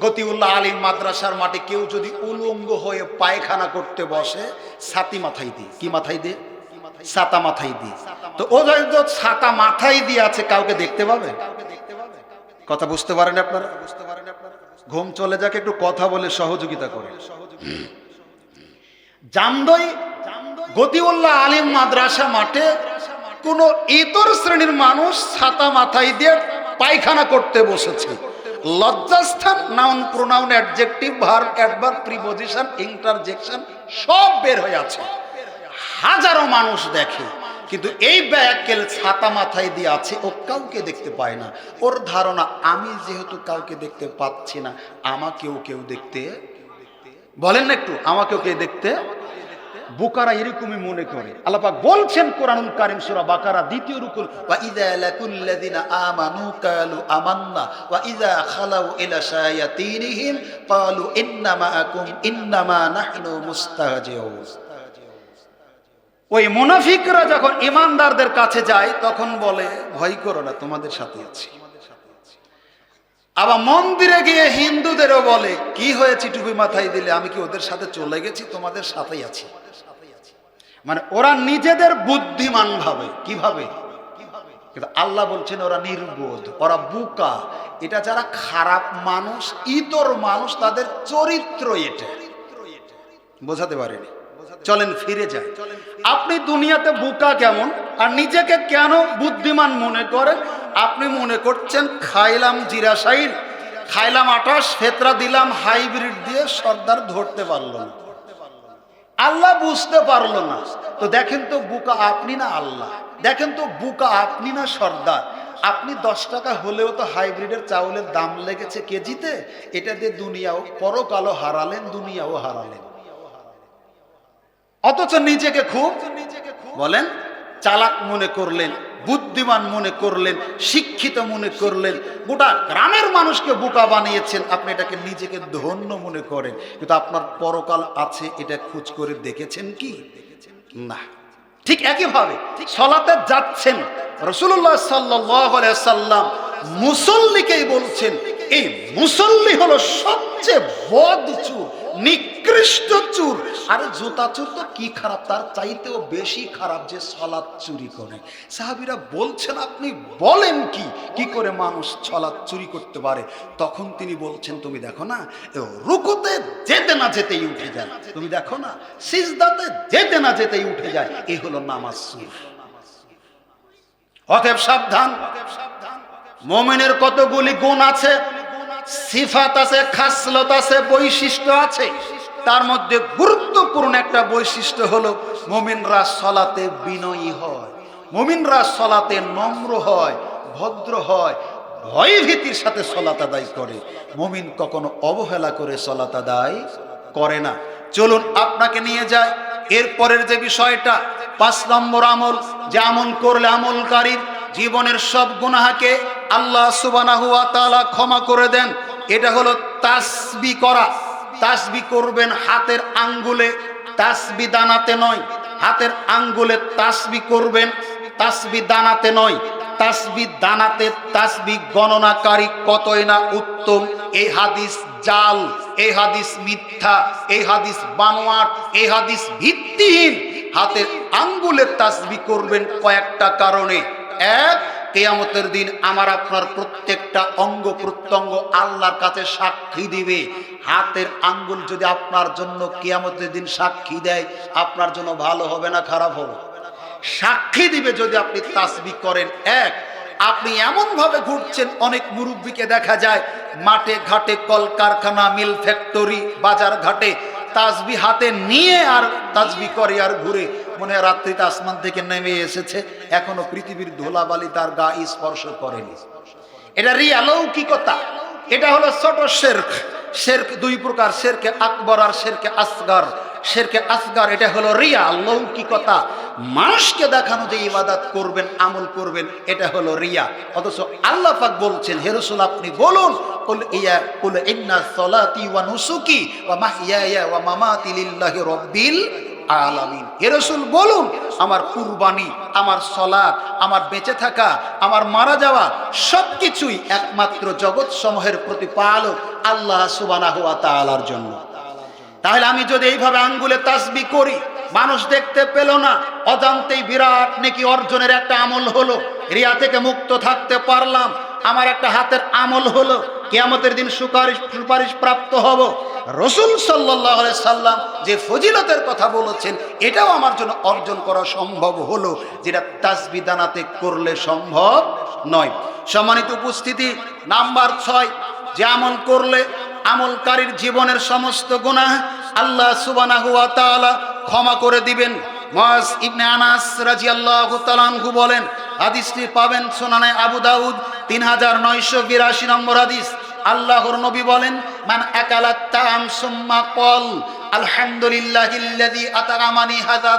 গতিউল্লাহ আলিম মাদ্রাসার মাঠে কেউ যদি উলঙ্গ হয়ে পায়খানা করতে বসে, ছাতি মাথায় দিয়ে, কি মাথায় দিয়ে? ছাতা মাথায় দিয়ে। তো ও যদি ছাতা মাথায় দিয়ে আছে, কাউকে দেখতে পাবে? কথা বুঝতে পারেন আপনারা? ঘুম চলে যাকে একটু কথা বলে সহযোগিতা করে। জামদই গতিউল্লাহ আলিম মাদ্রাসা মাঠে কোন ইতর শ্রেণীর মানুষ ছাতা মাথায় দিয়ে পায়খানা করতে বসেছে। লজ্জাস্থান, noun, pronoun, adjective, verb, adverb, preposition, interjection সব বের হয়ে আছে। হাজারো মানুষ দেখে, কিন্তু এই ব্যাকেল ছাতা মাথায় দিয়ে আছে, ও কাউকে দেখতে পায় না। ওর ধারণা আমি যেহেতু কাউকে দেখতে পাচ্ছি না, আমাকেও কেউ দেখতে, বলেন না একটু, আমাকেও কেউ দেখতে। বোকারা এরকমই মনে করে। আল্লাহ পাক বলছেন কোরআনুল কারীম সূরা বাকারা 2 রুকু, ওয়া ইযা লাকুল্লাযিনা আমানু ক্বালু আমান্না ওয়া ইযা খালাউ ইলা শায়াতিনহিম ক্বালু ইন্না মাআকুম ইন্নামা নাহনু মুস্তাহজিউন। ওই মুনাফিকরা যখন ঈমানদারদের কাছে যায় তখন বলে ভয় করো না, তোমাদের সাথে আছি। আবার মন্দিরে গিয়ে হিন্দুদেরও বলে কি হয়েছে টুপি মাথায় দিলে, আমি কি ওদের সাথে চলে গেছি? তোমাদের সাথেই আছি। মানে ওরা নিজেদের বুদ্ধিমান ভাবে, কিভাবে? কিন্তু আল্লাহ বলছেন ওরা নির্বোধ, ওরা বোকা। এটা যারা খারাপ মানুষ, ইতর মানুষ, তাদের চরিত্র এটা। বোঝাতে পারেনি? চলেন ফিরে যাই। আপনি দুনিয়াতে বোকা কেমন আর নিজেকে কেন বুদ্ধিমান মনে করেন? আপনি মনে করছেন খাইলাম জিরাশাইল, খাইলাম আটাশ, ফেতরা দিলাম হাইব্রিড দিয়ে, সর্দার ধরতে পারলো না, আল্লাহ বুঝতে পারলো না। তো দেখেন তো বোকা আপনি না আল্লাহ, দেখেন তো বোকা আপনি না সর্দার। আপনি 10 টাকা হলেও তো হাইব্রিডের চাউলের দাম লেগেছে কেজিতে, এটা দিয়ে দুনিয়াও পরকালও হারালেন, দুনিয়াও হারালেন। অথচ নিজেকে খুব বলেন চালাক মনে করলেন, বুদ্ধিমান মনে করলেন, শিক্ষিত মনে করলেন, গোটা গ্রামের মানুষকে বোকা বানিয়েছেন। আপনি এটাকে নিজেকে ধন্য মনে করেন, কিন্তু আপনার পরকাল আছে এটা খোঁজ করে দেখেছেন কি? না। ঠিক একইভাবে সালাতে যাচ্ছেন, রাসূলুল্লাহ সাল্লাল্লাহু আলাইহি সাল্লাম মুসল্লিকেই বলছেন এই মুসল্লি হলো সবচেয়ে বদচুর, নিকৃষ্ট চুর। আরে জুতা চুর তো কি খারাপ, তার চাইতেও বেশি খারাপ যে সালাত চুরি করে। সাহাবীরা বলছেন আপনি বলেন কি, কি করে মানুষ সালাত চুরি করতে পারে? তখন তিনি বলছেন তুমি দেখো না, রুকুতে যেতে না যেতেই উঠে যায়, তুমি দেখো না সিজদাতে যেতে না যেতেই উঠে যায়, এই হলো নামাজ চুর। অতএব সাবধান। মুমিনের কতগুলি গুণ আছে, সিফাত আছে, খাসলত আছে, বৈশিষ্ট্য আছে। তার মধ্যে গুরুত্বপূর্ণ একটা বৈশিষ্ট্য হলো মুমিনরা সালাতে বিনয়ী হয়, মুমিনরা সালাতে নম্র হয়, ভদ্র হয়, ভয় ভীতির সাথে সালাত আদায় করে। মুমিন কখনো অবহেলা করে সালাত আদায় করে না। চলুন আপনাকে নিয়ে যায় এরপরের যে বিষয়টা, 5 নম্বর আমল, যে আমল করলে আমলকারীর জীবনের সব গুনাহকে আল্লাহ সুবহানাহু ওয়া তাআলা ক্ষমা করে দেন। এটা হলো তাসবিহ করা। তাসবিহ করবেন হাতের আঙ্গুলে, তাসবিহ দানাতে নয়। হাতের আঙ্গুলে তাসবিহ করবেন, তাসবিহ দানাতে নয়। তাসবিহ দানাতে তাসবিহ গণনাকারী কতই না উত্তম। এই হাদিস জাল, এই হাদিস মিথ্যা, এই হাদিস বানোয়াট, এই হাদিস ভিত্তিহীন। হাতের আঙ্গুলের তাসবিহ করবেন কয়েকটা কারণে। এক, কিয়ামতের দিন আমার আপনার প্রত্যেকটা অঙ্গ প্রত্যঙ্গ আল্লাহর কাছে সাক্ষী দিবে। হাতের আঙ্গুল যদি আপনার জন্য কিয়ামতের দিন সাক্ষী দেয়, আপনার জন্য ভালো হবে না খারাপ হবে? সাক্ষী দিবে যদি আপনি তাসবিহ করেন। এক, আপনি এমন ভাবে ঘুরছেন, অনেক মুরব্বীকে দেখা যায় মাঠে ঘাটে, কলকারখানা, মিল ফ্যাক্টরি, বাজার ঘাটে তাসবিহ হাতে নিয়ে আর তাসবিহ করে আর ঘুরে, মনে হয় রাত্রিতে আসমান থেকে নেমে এসেছে, এখনো পৃথিবীর ধুলাবালি তার গা স্পর্শ করেনি। এটা রিয়া, লৌকিকতা। এটা হলো ছোট শিরক। শিরক দুই প্রকার, শিরকে আকবর আর শিরকে আসগর। শিরকে আসগর এটা হলো রিয়া, লৌকিকতা, মানুষকে দেখানো যে ইবাদত করবেন, আমল করবেন, এটা হলো রিয়া। অথচ আল্লাহ পাক বলছেন, হে রাসূল আপনি বলুন, কুল ইন্না সলাতি ওয়া নুসুকি ওয়া মাহইয়ায়া ওয়া মামাতি লিল্লাহি রাব্বিল আলামিন। হে রাসূল বলুন, আমার কুরবানি, আমার সালাত, আমার বেঁচে থাকা, আমার মারা যাওয়া সবকিছুই একমাত্র জগৎ সমূহের প্রতিপালক আল্লাহ সুবহানাহু ওয়া তাআলার জন্য। তাহলে আমি যদি এইভাবে আঙ্গুলে তাসবিহ করি, মানুষ দেখতে পেল না, অজান্তেই বিরাট নেকি অর্জনের একটা আমল হলো, রিয়া থেকে মুক্ত থাকতে পারলাম, আমার একটা হাতের আমল হলো, কিয়ামতের দিন সুপারিশ প্রাপ্ত হব। রাসূল সাল্লাল্লাহু আলাইহি সাল্লাম যে ফজিলতের কথা বলেছেন, এটাও আমার জন্য অর্জন করা সম্ভব হলো, যেটা তাসবিহ দানাতে করলে সম্ভব নয়। সম্মানিত উপস্থিতি, নাম্বার 6, যে আমল করলে আমলকারীর জীবনের সমস্ত গুনাহ আল্লাহ সুবহানাহু ওয়া তাআলা ক্ষমা করে দিবেন। মুআজ ইবনে আনাস রাদিয়াল্লাহু তাআলা আনহু বলেন, হাদিসটি পাবেন সুনানে আবু দাউদ 3982 নম্বর হাদিস। আল্লাহর নবী বলেন, মান আকালা তাআম সুম্মা ক্বাল আলহামদুলিল্লাহিল্লাযী আত'আমানি হাযা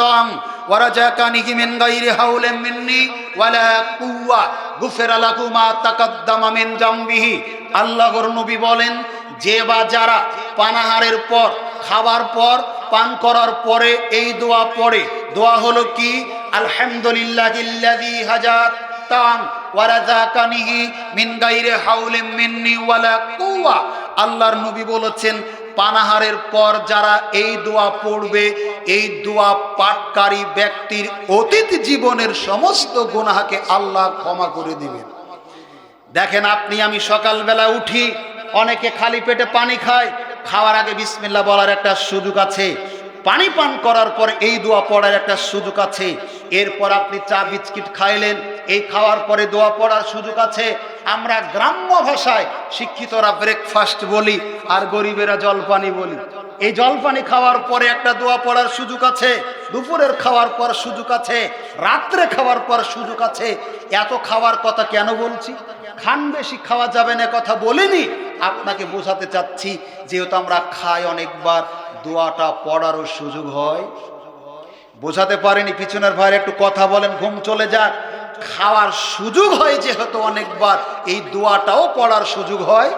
তাআম ওয়া রাযাকানিহি মিন গায়রি হাওলিন মিন্নি ওয়ালা কুওয়া গুফিরা লাহু মা তাকাদ্দামা মিন জামবিহি। আল্লাহর নবী বলেন, যে বা যারা পানাহারের পর, খাবার পর, পান করার পরে এই দোয়া পড়ে, দোয়া হলো কি? আলহামদুলিল্লাহিল্লাযী হাজাত তাম ওয়া রাযাকানিহি মিন গায়রি হাওলিন মিন্নি ওয়ালা কুওয়া। আল্লাহর নবী বলেছেন, পানাহারের পর যারা এই দোয়া পড়বে, এই দোয়া পাঠকারী ব্যক্তির অতীত জীবনের সমস্ত গুনাহকে আল্লাহ ক্ষমা করে দিবেন। দেখেন, আপনি আমি সকালবেলা উঠি, অনেকে খালি পেটে পানি খায়, খাওয়ার আগে বিসমিল্লাহ বলার একটা সুযোগ আছে, পানি পান করার পর এই দোয়া পড়ার একটা সুযোগ আছে, এরপর আপনি চা বিস্কিট খাইলেন, এই খাওয়ার পরে দোয়া পড়ার সুযোগ আছে। আমরা গ্রাম্য ভাষায় শিক্ষিতরা ব্রেকফাস্ট বলি, আর গরিবেরা জলপানি বলি। এই জলপানি খাওয়ার পরে একটা দোয়া পড়ার সুযোগ আছে, দুপুরের খাওয়ার পর সুযোগ আছে, রাত্রে খাওয়ার পর সুযোগ আছে। এত খাওয়ার কথা কেন বলছি? খান বেশি খাওয়া যাবে না কথা বলিনি, আপনাকে বোঝাতে চাচ্ছি, যেহেতু আমরা খাই অনেকবার, দোয়াটা পড়ারও সুযোগ হয়। বোঝাতে পারিনি, পিছনের ভাইয়ের একটু কথা বলেন, ঘুম চলে যাক। খাওয়ার সুযোগ হয় যেহেতু অনেকবার, এই দোয়াটাও পড়ার সুযোগ হয়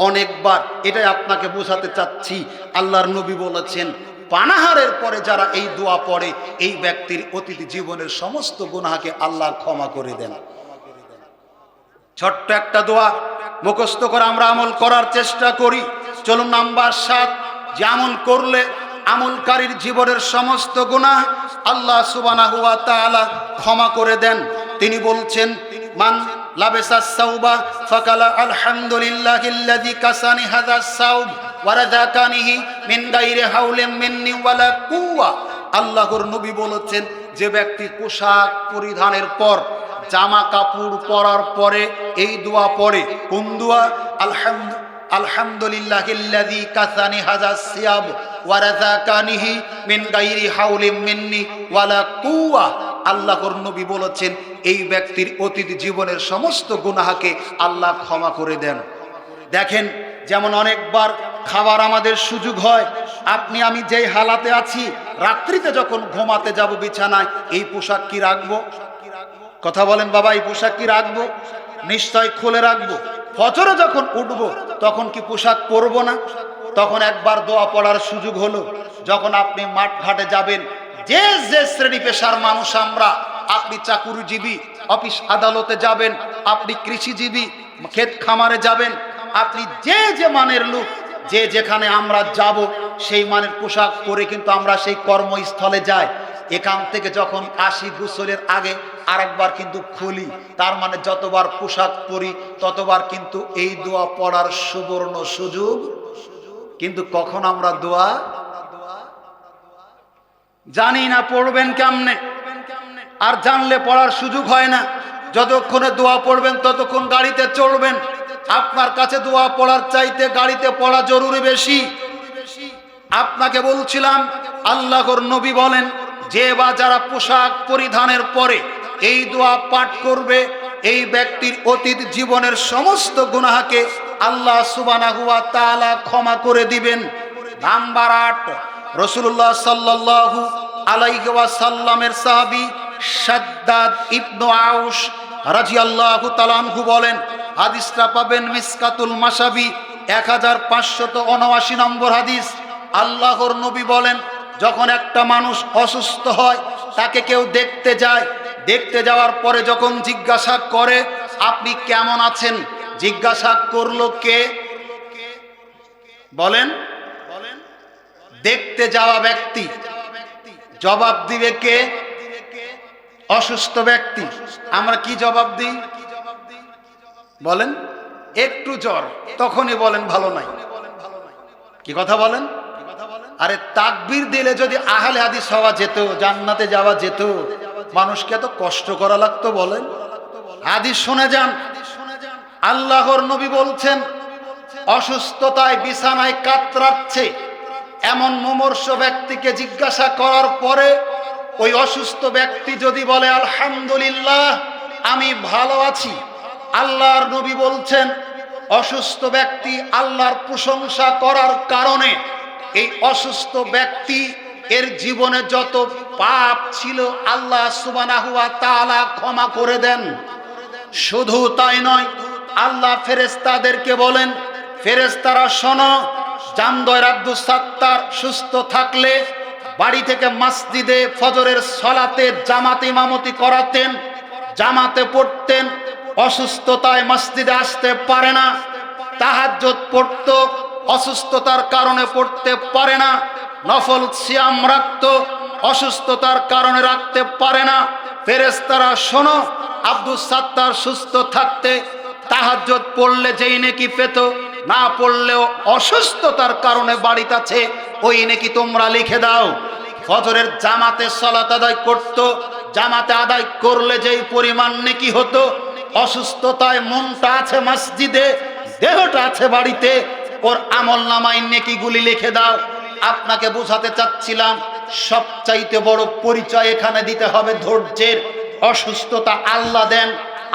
অনেকবার। এটাই আপনাকে বোঝাতে চাচ্ছি। আল্লাহর নবী বলেছেন, পানাহারের পরে যারা এই দোয়া পড়ে, এই ব্যক্তির অতীত জীবনের সমস্ত গুনাহকে আল্লাহ ক্ষমা করে দেন। ছোট্ট একটা দোয়া মুখস্থ করে আমরা আমল করার চেষ্টা করি। চলুন নাম্বার 7, যে আমল করলে আমলকারীর জীবনের সমস্ত গুনাহ আল্লাহ সুবহানাহু ওয়া তাআলা ক্ষমা করে দেন। তিনি বলছেন, মান লাবিসা সাওবা ফাকালা আলহামদুলিল্লাহিল্লাযী কাসানি হাযা সাওব ওয়া রাযাকানিহি মিন গায়রি হাওলিন মিন্নি ওয়ালা কুওয়া। আল্লাহর নবী বলেছেন, যে ব্যক্তি পোশাক পরিধানের পর, জামা কাপড় পরার পরে এই দোয়া পড়ে, কোন দোয়া? আলহামদুলিল্লাহিল্লাযী কাসানি হাযা সিয়াব ওয়া রাযাকানিহি মিন গায়রি হাওলিন মিন্নি ওয়ালা কুওয়া। আল্লাহর নবী বলেছেন, এই ব্যক্তির অতীত জীবনের সমস্ত গুনাহকে আল্লাহ ক্ষমা করে দেন। দেখেন, যেমন অনেকবার খাবার আমাদের সুযোগ হয়, আপনি আমি যেই হালাতে আছি, রাত্রিতে যখন ঘুমাতে যাব বিছানায়, এই পোশাক কি রাখবো? কথা বলেন বাবা, এই পোশাক কি রাখবো? নিশ্চয় খুলে রাখবো। ফজরে যখন উঠবো তখন কি পোশাক পরবো না? তখন একবার দোয়া পড়ার সুযোগ হলো, যখন আপনি মাঠ ঘাটে যাবেন, যে যে শ্রেণী পেশার মানুষ আমরা, আপনি চাকুরিজীবী, অফিস আদালতে যাবেন, আপনি কৃষিজীবী, ক্ষেত খামারে যাবেন, আপনি যে যে মানের লোক, যে যেখানে আমরা যাব, সেই মানের পোশাক পরে কিন্তু আমরা সেই কর্মস্থলে যাই। এখান থেকে যখন আসি গোসলের আগে আরেকবার কিন্তু খুলি, তার মানে যতবার পোশাক পরি ততবার কিন্তু এই দোয়া পড়ার সুবর্ণ সুযোগ। কিন্তু কখন আমরা দোয়া জানি না পড়বেন কেমনে, আর জানলে পড়ার সুযোগ হয় না। যতক্ষণে দোয়া পড়বেন ততক্ষণ গাড়িতে চড়বেন। আপনার কাছে দোয়া পড়ার চাইতে গাড়িতে পড়া জরুরি বেশি। আপনাকে বলছিলাম আল্লাহর নবী বলেন, যে বা যারা পোশাক পরিধানের পরে এই দোয়া পাঠ করবে, এই ব্যক্তির অতীত জীবনের সমস্ত গুনাহকে আল্লাহ সুবহানাহু ওয়া তাআলা ক্ষমা করে দিবেন। নাম্বার 8, রাসূলুল্লাহ সাল্লাল্লাহু আলাইহি ওয়াসাল্লামের সাহাবী শাদ্দাদ ইবনে আউস রাদিয়াল্লাহু তাআলা আনহু বলেন, হাদিসটা পাবেন মিসকাতুল মাসাবি 1579 নম্বর হাদিস। আল্লাহর নবী বলেন, যখন একটা মানুষ অসুস্থ হয় তাকে কেউ দেখতে যায়, দেখতে যাওয়ার পরে যখন জিজ্ঞাসা করে আপনি কেমন আছেন, জিজ্ঞাসা করলো কে? বলেন, দেখতে যাওয়া ব্যক্তি। জবাব দিবে কে? অসুস্থ ব্যক্তি। আমরা কি জবাব দিই? বলেন, একটু জ্বর, তখনই বলেন ভালো নাই। কি কথা বলেন? আরে তাকবীর দিলে যদি আহলে হাদিস হওয়া যেত, জান্নাতে যাওয়া যেত, মানুষকে এত কষ্ট করা লাগতো? বলেন। হাদিস শুনে যান। আল্লাহর নবী বলছেন, অসুস্থতায় বিছানায় কাতরাচ্ছে এমন মুমূর্ষ ব্যক্তিকে জিজ্ঞাসা করার পরে ওই অসুস্থ ব্যক্তি যদি বলে আলহামদুলিল্লাহ আমি ভালো আছি, আল্লাহর নবী বলছেন অসুস্থ ব্যক্তি আল্লাহর প্রশংসা করার কারণে এই অসুস্থ ব্যক্তি এর জীবনে যত পাপ ছিল আল্লাহ সুবহানাহু ওয়া তাআলা ক্ষমা করে দেন। শুধু তাই নয়, আল্লাহ ফেরেশতাদেরকে বলেন, ফেরেশতারা শোনো, জামদয়ের আব্দুস সাত্তার সুস্থ থাকলে বাড়ি থেকে মসজিদে ফজরের সালাতে জামাতে ইমামতি করাতেন, জামাতে পড়তেন। অসুস্থতায় মসজিদে আসতে পারে না, তাহাজ্জুদ পড়তো, অসুস্থতার কারণে পড়তে পারে না। নফল সিয়াম রাখতো, অসুস্থতার কারণে রাখতে পারে না। ফেরেশতারা শোনো, আব্দুস সাত্তার সুস্থ থাকতে তাহাজ্জুদ পড়লে যেই নেকি পেত, না পড়লেও অসুস্থতার কারণে বাড়িতে আছে ওই নেকি তোমরা লিখে দাও। ফজরের জামাতে সালাত আদায় করত, জামাতে আদায় করলে যেই পরিমাণ নেকি হতো, অসুস্থতায় মনটা আছে মসজিদে, দেহটা আছে বাড়িতে, ওর আমলনামায় নেকিগুলি লিখে দাও। আপনাকে বোঝাতে চাচ্ছিলাম সবচাইতে বড় পরিচয় এখানে দিতে হবে ধৈর্যের। অসুস্থতা আল্লাহ দেন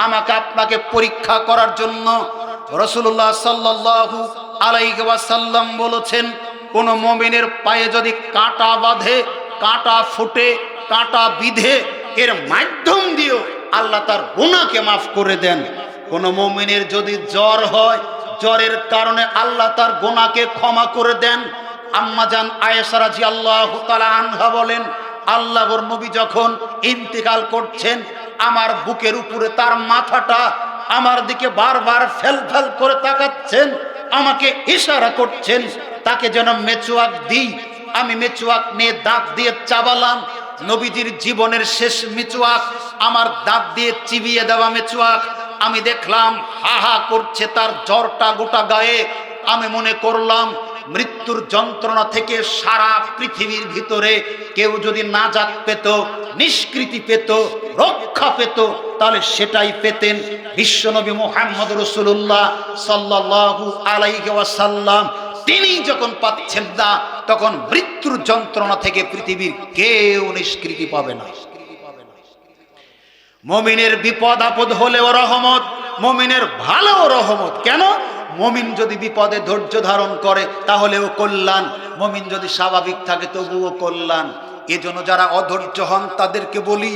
আমাকে আপনাকে পরীক্ষা করার জন্য। রাসূলুল্লাহ সাল্লাল্লাহু আলাইহি ওয়াসাল্লাম বলেছেন, কোন মুমিনের পায়ে যদি কাঁটা বাঁধে, কাঁটা ফুটে, কাঁটা বিধে, এর মাধ্যম দিয়েও আল্লাহ তার গুনাহকে মাফ করে দেন। কোন মুমিনের যদি জ্বর হয়, জ্বরের কারণে আল্লাহ তার গুনাহকে ক্ষমা করে দেন। আম্মা জান আয়েশা রাদিয়াল্লাহু তাআলা আনহা বলেন, আল্লাহর নবী যখন ইন্তেকাল করছেন, আমার বুকের উপরে তার মাথাটা আমার দিকে বারবার ফেল ফেল করে তাকাচ্ছেন, আমাকে ইশারা করছেন তাকে যেন মেচুয়াক দিই। আমি মেচুয়াক নিয়ে দাঁত দিয়ে চাবালাম। নবীজির জীবনের শেষ মেচুয়াক, আমার দাঁত দিয়ে চিবিয়ে দেওয়া মেচুয়াক। আমি দেখলাম হা হা করছে তার জ্বরটা গোটা গায়ে। আমি মনে করলাম মৃত্যুর যন্ত্রণা থেকে সারা পৃথিবীর ভিতরে কেউ যদি নাজাত পেত, নিষ্কৃতি পেত, রক্ষা পেত, তাহলে সেটাই পেতেন বিশ্বনবী মুহাম্মদ রাসূলুল্লাহ সাল্লাল্লাহু আলাইহি ওয়াসাল্লাম। তিনি যখন পাচ্ছেন না, তখন মৃত্যুর যন্ত্রণা থেকে পৃথিবীর কেউ নিষ্কৃতি পাবে না। মুমিনের বিপদ আপদ হলেও রহমত, মুমিনের ভালো রহমত। কেন? মুমিন যদি বিপদে ধৈর্য ধারণ করে তাহলেও কল্যাণ, মুমিন যদি স্বাভাবিক থাকে তবুও কল্যাণ। এজন্য যারা অধৈর্য হন তাদেরকে বলি,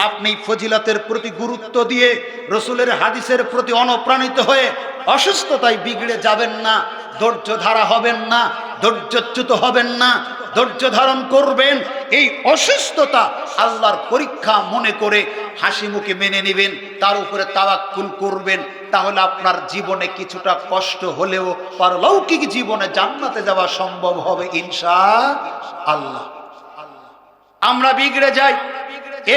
আপনি ফজিলতের প্রতি গুরুত্ব দিয়ে রসুলের হাদিসের প্রতি অনুপ্রাণিত হয়ে অসুস্থতায় বিগড়ে যাবেন না, ধৈর্য ধারা হবেন না, ধৈর্যচ্যুত হবেন না, ধৈর্য ধারণ করবেন। এই অসুস্থতা আল্লাহর পরীক্ষা মনে করে হাসি মুখে মেনে নেবেন, তার উপরে তাওয়াক্কুল করবেন। তাহলে আপনার জীবনে কিছুটা কষ্ট হলেও পারলৌকিক জীবনে জান্নাতে যাওয়া সম্ভব হবে ইনশাআল্লাহ। আমরা বিগড়ে যাই,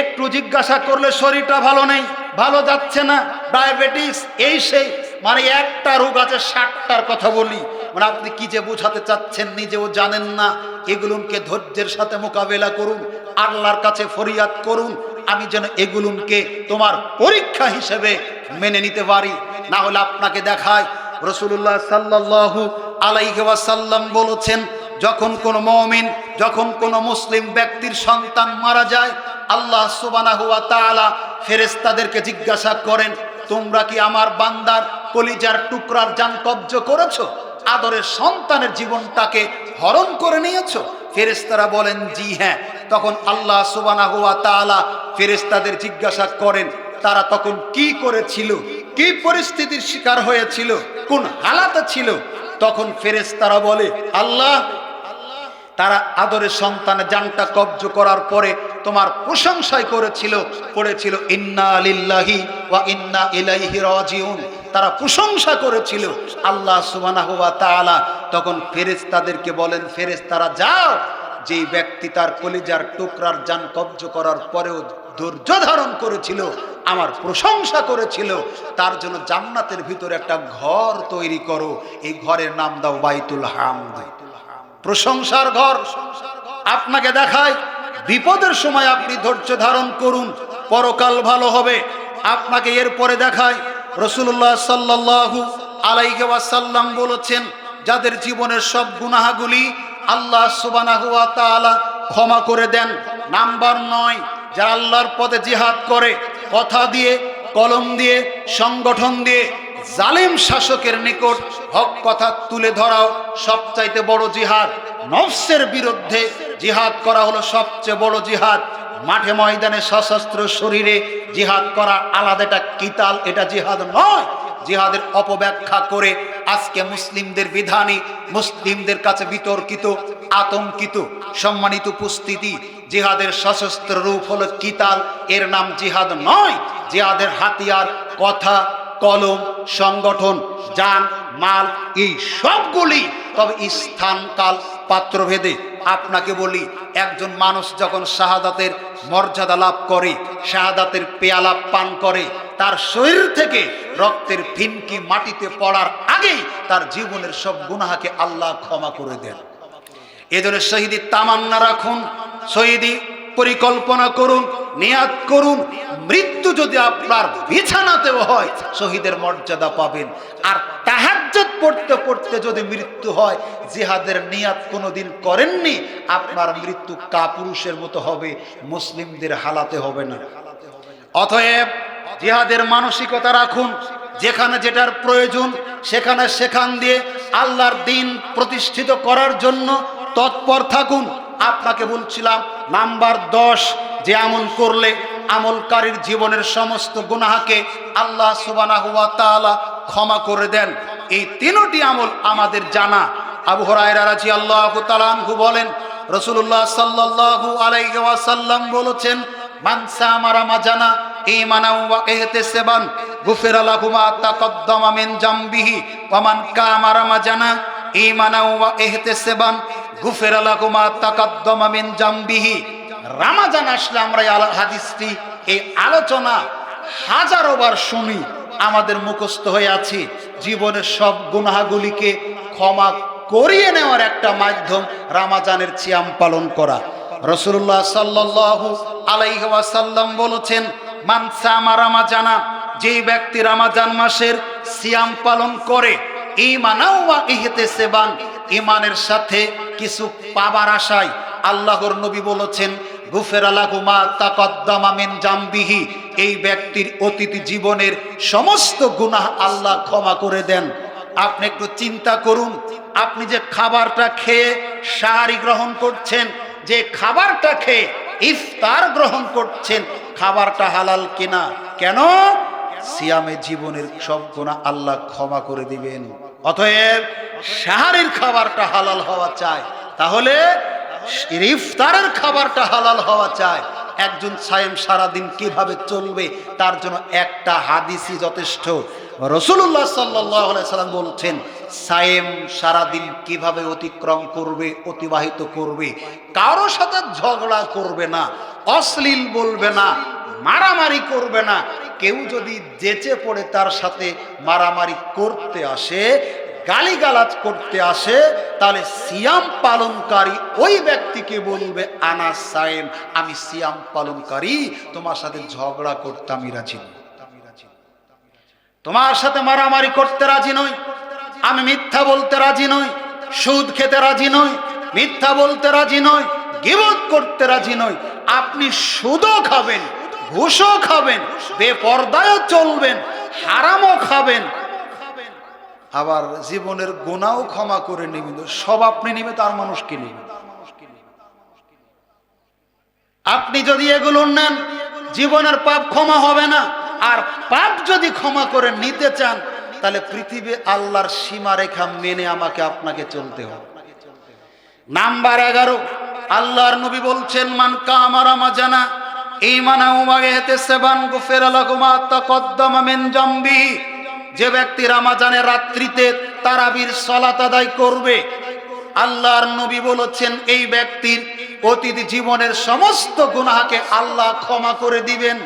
একটু জিজ্ঞাসা করলে শরীরটা ভালো নেই, ভালো যাচ্ছে না, ডায়াবেটিস, এই সেই, মানে একটা রোগ আছে 60টার কথা বলি। মানে আপনি কি যে বোঝাতে চাচ্ছেন নিজেও জানেন না। এগুলোকে ধৈর্যের সাথে মোকাবেলা করুন, আল্লাহর কাছে ফরিয়াদ করুন, আমি যেন এগুলোকে তোমার পরীক্ষা হিসেবে মেনে নিতে পারি। না হলে আপনাকে দেখায় রাসূলুল্লাহ সাল্লাল্লাহু আলাইহি ওয়াসাল্লাম বলেছেন, যখন কোন মুমিন, যখন কোন মুসলিম ব্যক্তির সন্তান মারা যায়, আল্লাহ সুবহানাহু ওয়া তাআলা ফেরেশতাদেরকে জিজ্ঞাসা করেন, তোমরা কি আমার বান্দার কলিজার টুকরার জান কব্জ করেছো, আদরের সন্তানের জীবনটাকে হরণ করে নিয়েছো? ফেরেশতারা বলেন জি হ্যাঁ। তখন আল্লাহ সুবহানাহু ওয়া তাআলা ফেরেশতাদের জিজ্ঞাসা করেন, তারা তখন কি করেছিল, কি পরিস্থিতির শিকার হয়েছিল, কোন হালাতে ছিল? তখন ফেরেশতারা বলে, আল্লাহ, তারা আদরের সন্তানের জানটা কব্জ করার পরে তোমার প্রশংসাই করেছিল, পড়েছিল ইন্না লিল্লাহি ওয়া ইন্না ইলাইহি রাজিউন। তারা প্রশংসা করেছিল। আল্লাহ সুবহানাহু ওয়া তাআলা তখন ফেরেশতাদেরকে বলেন, ফেরেশতারা যাও, যেই ব্যক্তি তার কলিজার টুকরার জান কব্জ করার পরেও ধৈর্য ধারণ করেছিল, আমার প্রশংসা করেছিল, তার জন্য জান্নাতের ভিতরে একটা ঘর তৈরি করো, এই ঘরের নাম দাও বাইতুল হামদ, প্রশংসার ঘর। আপনাকে দেখায় বিপদের সময় আপনি ধৈর্য ধারণ করুন, পরকাল ভালো হবে। আপনাকে এরপরে দেখায় রাসূলুল্লাহ সাল্লাল্লাহু আলাইহি ওয়াসাল্লাম বলেছেন, যাদের জীবনের সব গুনাহগুলি আল্লাহ সুবহানাহু ওয়া তাআলা ক্ষমা করে দেন। নাম্বার 9, যারা আল্লাহর পথে জিহাদ করে, কথা দিয়ে, কলম দিয়ে, সংগঠন দিয়ে, জালিম শাসকের নিকট হক কথা তুলে ধরাও সবচাইতে বড় জিহাদ। নফসের বিরুদ্ধে জিহাদ করা হলো সবচেয়ে বড় জিহাদ। মাঠে ময়দানে সশস্ত্র শরীরে জিহাদ করা আলাদা একটা কিতাল, এটা জিহাদ নয়। জিহাদের অপব্যাখ্যা করে আজকে মুসলিমদের বিধানে মুসলিমদের কাছে বিতর্কিত, আতঙ্কিত। সম্মানিত উপস্থিতি, জিহাদের সশস্ত্র রূপ হলো কিতাল, এর নাম জিহাদ নয়। জিহাদের হাতিয়ার কথা, কলম, সংগঠন, জান, মাল, এই সবগুলি তবে স্থান, কাল, পাত্রভেদে। আপনাকে বলি, একজন মানুষ যখন শাহাদাতের মর্যাদা লাভ করে, শাহাদাতের পেয়ালা পান করে, তার শরীর থেকে রক্তের ফিনকি মাটিতে পড়ার আগেই তার জীবনের সব গুনাহকে আল্লাহ ক্ষমা করে দেন। এজন্য শহীদি তামান্না রাখুন, শহীদি পরিকল্পনা করুন, নিয়াত করুন, মৃত্যু যদি আপনার বিছানাতেও হয় শহীদের মর্যাদা পাবেন। আর তাহাজ্জুদ পড়তে পড়তে যদি মৃত্যু হয়, জিহাদের নিয়াত কোনোদিন করেননি, আপনার মৃত্যু কাপুরুষের মতো হবে, মুসলিমদের হালাতে হবে না। অতএব জিহাদের মানসিকতা রাখুন, যেখানে যেটার প্রয়োজন সেখানে সেখান দিয়ে আল্লাহর দ্বীন প্রতিষ্ঠিত করার জন্য তৎপর থাকুন। আপনাকে বলছিলাম নাম্বার 10, যে আমল করলে আমলকারীর জীবনের সমস্ত গুনাহকে আল্লাহ সুবহানাহু ওয়া তাআলা ক্ষমা করে দেন। এই 3টি আমল আমাদের জানা। আবু হুরায়রা রাদিয়াল্লাহু তাআলা আনহু বলেন, রাসূলুল্লাহ সাল্লাল্লাহু আলাইহি ওয়াসাল্লাম বলেছেন, মান সামা রামাজানা ঈমানাও ওয়া ইহতিসাবান গুফিরা লাহু মা তাকদ্দামা মিন জামবিহি ওয়া মান কামা রামাজানা ঈমানাও ওয়া ইহতিসাবান গুফিরা লাহু মা তাকদ্দামা মিন জামবিহি। রমজান আসলে আমরা এই হাদিসটি, এই আলোচনা হাজারো বার শুনি, আমাদের মুখস্থ হয়ে আছে। জীবনের সব গুনাহগুলিকে ক্ষমা করিয়ে নেওয়ার একটা মাধ্যম রমজানের সিয়াম পালন করা। রাসূলুল্লাহ সাল্লাল্লাহু আলাইহি ওয়াসাল্লাম বলেছেন, মান সামা রমাজানা, যে ব্যক্তি রমজান মাসের সিয়াম পালন করে, ঈমানাও ওয়া ইহতিসাবান, ঈমানের সাথে কিছু পাবার আশায়, আল্লাহর নবী বলেছেন, গুফিরা লাহু মা তাকদ্দামা মিন জামবিহি, এই ব্যক্তির অতীত জীবনের সমস্ত গুনাহ আল্লাহ ক্ষমা করে দেন। আপনি একটু চিন্তা করুন, আপনি যে খাবারটা খেয়ে সাহারি গ্রহণ করছেন, যে খাবারটা খেয়ে ইফতার গ্রহণ করছেন, খাবারটা হালাল কিনা? কেন? সিয়ামে জীবনের সব গুনাহ আল্লাহ ক্ষমা করে দিবেন। অতএব সাহারির খাবারটা হালাল হওয়া চাই, তাহলে ইফতারের খাবারটা হালাল হওয়া চাই। একজন সায়েম সারাদিন কিভাবে চলবে তার জন্য একটা হাদিসই যথেষ্ট। রাসূলুল্লাহ সাল্লাল্লাহু আলাইহি সাল্লাম বলছেন, সায়েম সারাদিন কিভাবে অতিক্রম করবে, অতিবাহিত করবে। কারো সাথে ঝগড়া করবে না, অশ্লীল বলবে না, মারামারি করবে না। কেউ যদি জেচে পড়ে তার সাথে মারামারি করতে আসে, গালিগালাজ করতে আসে, তাহলে সিয়াম পালনকারী ওই ব্যক্তিকে বলবে আনা সায়েম, আমি সিয়াম পালনকারী, তোমার সাথে ঝগড়া করতে আমি রাজি নই, তোমার সাথে মারামারি করতে রাজি নই, আমি মিথ্যা বলতে রাজি নই, সুদ খেতে রাজি নই, মিথ্যা বলতে রাজি নই, গীবত করতে রাজি নই। আপনি সুদও খাবেন, ঘুষও খাবেন, বেপরদায়ও চলবেন, হারামও খাবেন, আবার জীবনের গুনাহও ক্ষমা করে নেবেন। সব আপনি নিবে, তার মানুষকে নেবেন। আপনি যদি এগুলো নেন, জীবনের পাপ ক্ষমা হবে না। আর পাপ যদি ক্ষমা করে নিতে চান, তাহলে পৃথিবী আল্লাহর সীমারেখা মেনে আমাকে আপনাকে চলতে হবে। নাম্বার 11, আল্লাহর নবী বলছেন, মান কামা রামাজানা ঈমানা ওয়া ইহতিসাবান গুফিরা লাহু মা তাকদ্দামা মিন জামবি। যে ব্যক্তি রমজানের রাত্রিতে তারাবির সালাত আদায় করবে, আল্লাহর নবী বলেছেন এই ব্যক্তির অতীত জীবনের সমস্ত গুনাহকে আল্লাহ ক্ষমা করে দিবেন।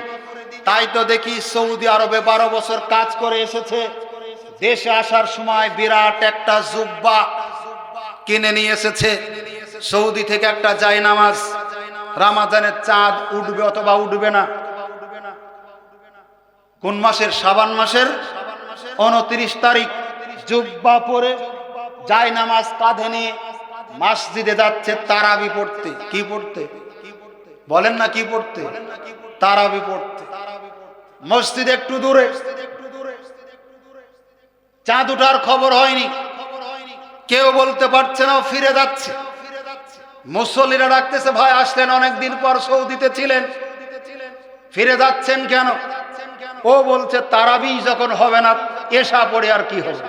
তাই তো দেখি সৌদি আরবে 12 বছর কাজ করে এসেছে, দেশে আসার সময় বিরাট একটা জুব্বা কিনে নিয়ে এসেছে। সৌদি থেকে একটা জায়নামাজ, রমজানের চাঁদ উঠবে অথবা উঠবে না, কোন মাসের? শাবান মাসের 29 তারিখ জুব্বা পরে জায়নামাজ কাঁধে নিয়ে মসজিদে যাচ্ছে তারাবি পড়তে। কি পড়তে বলেন না? কি পড়তে? তারাবি পড়তে। মসজিদ একটু দূরে, চাঁদ উঠার খবর হয়নি, কেউ বলতে পারছে না, ফিরে যাচ্ছে। মুসল্লিরা ডাকতেছে, ভাই আসলেন অনেকদিন পর, সৌদিতে ছিলেন, ফিরে যাচ্ছেন কেন? ও বলছে তারাবি যখন হবে না, এশা পড়ে আর কি হবে।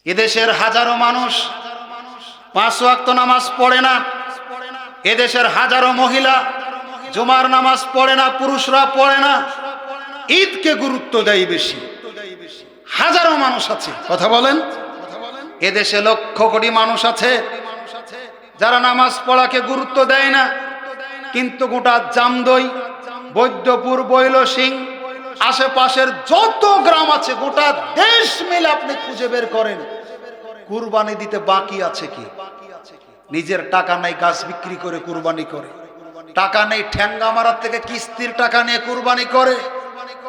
এদেশের হাজারো মানুষ 5 ওয়াক্ত নামাজ পড়ে না, এদেশের হাজারো মহিলা জুমার নামাজ পড়ে না, পুরুষরা পড়ে না, ঈদকে গুরুত্ব দেয় বেশি। হাজারো মানুষ আছে, কথা বলেন। এদেশে লক্ষ কোটি মানুষ আছে যারা নামাজ পড়াকে গুরুত্ব দেয় না, কিন্তু গোটা জামদই, বৈদ্যপুর, বৈলসিং, আশেপাশের যত গ্রাম আছে, গোটা দেশ মিলে আপনি খুঁজে বের করেন, কুরবানি দিতে বাকি আছে কি? নিজের টাকা নাই, গাছ বিক্রি করে কুরবানি করে, টাকা নেই ঠ্যাঙ্গা মারার থেকে কিস্তির টাকা নিয়ে কুরবানি করে,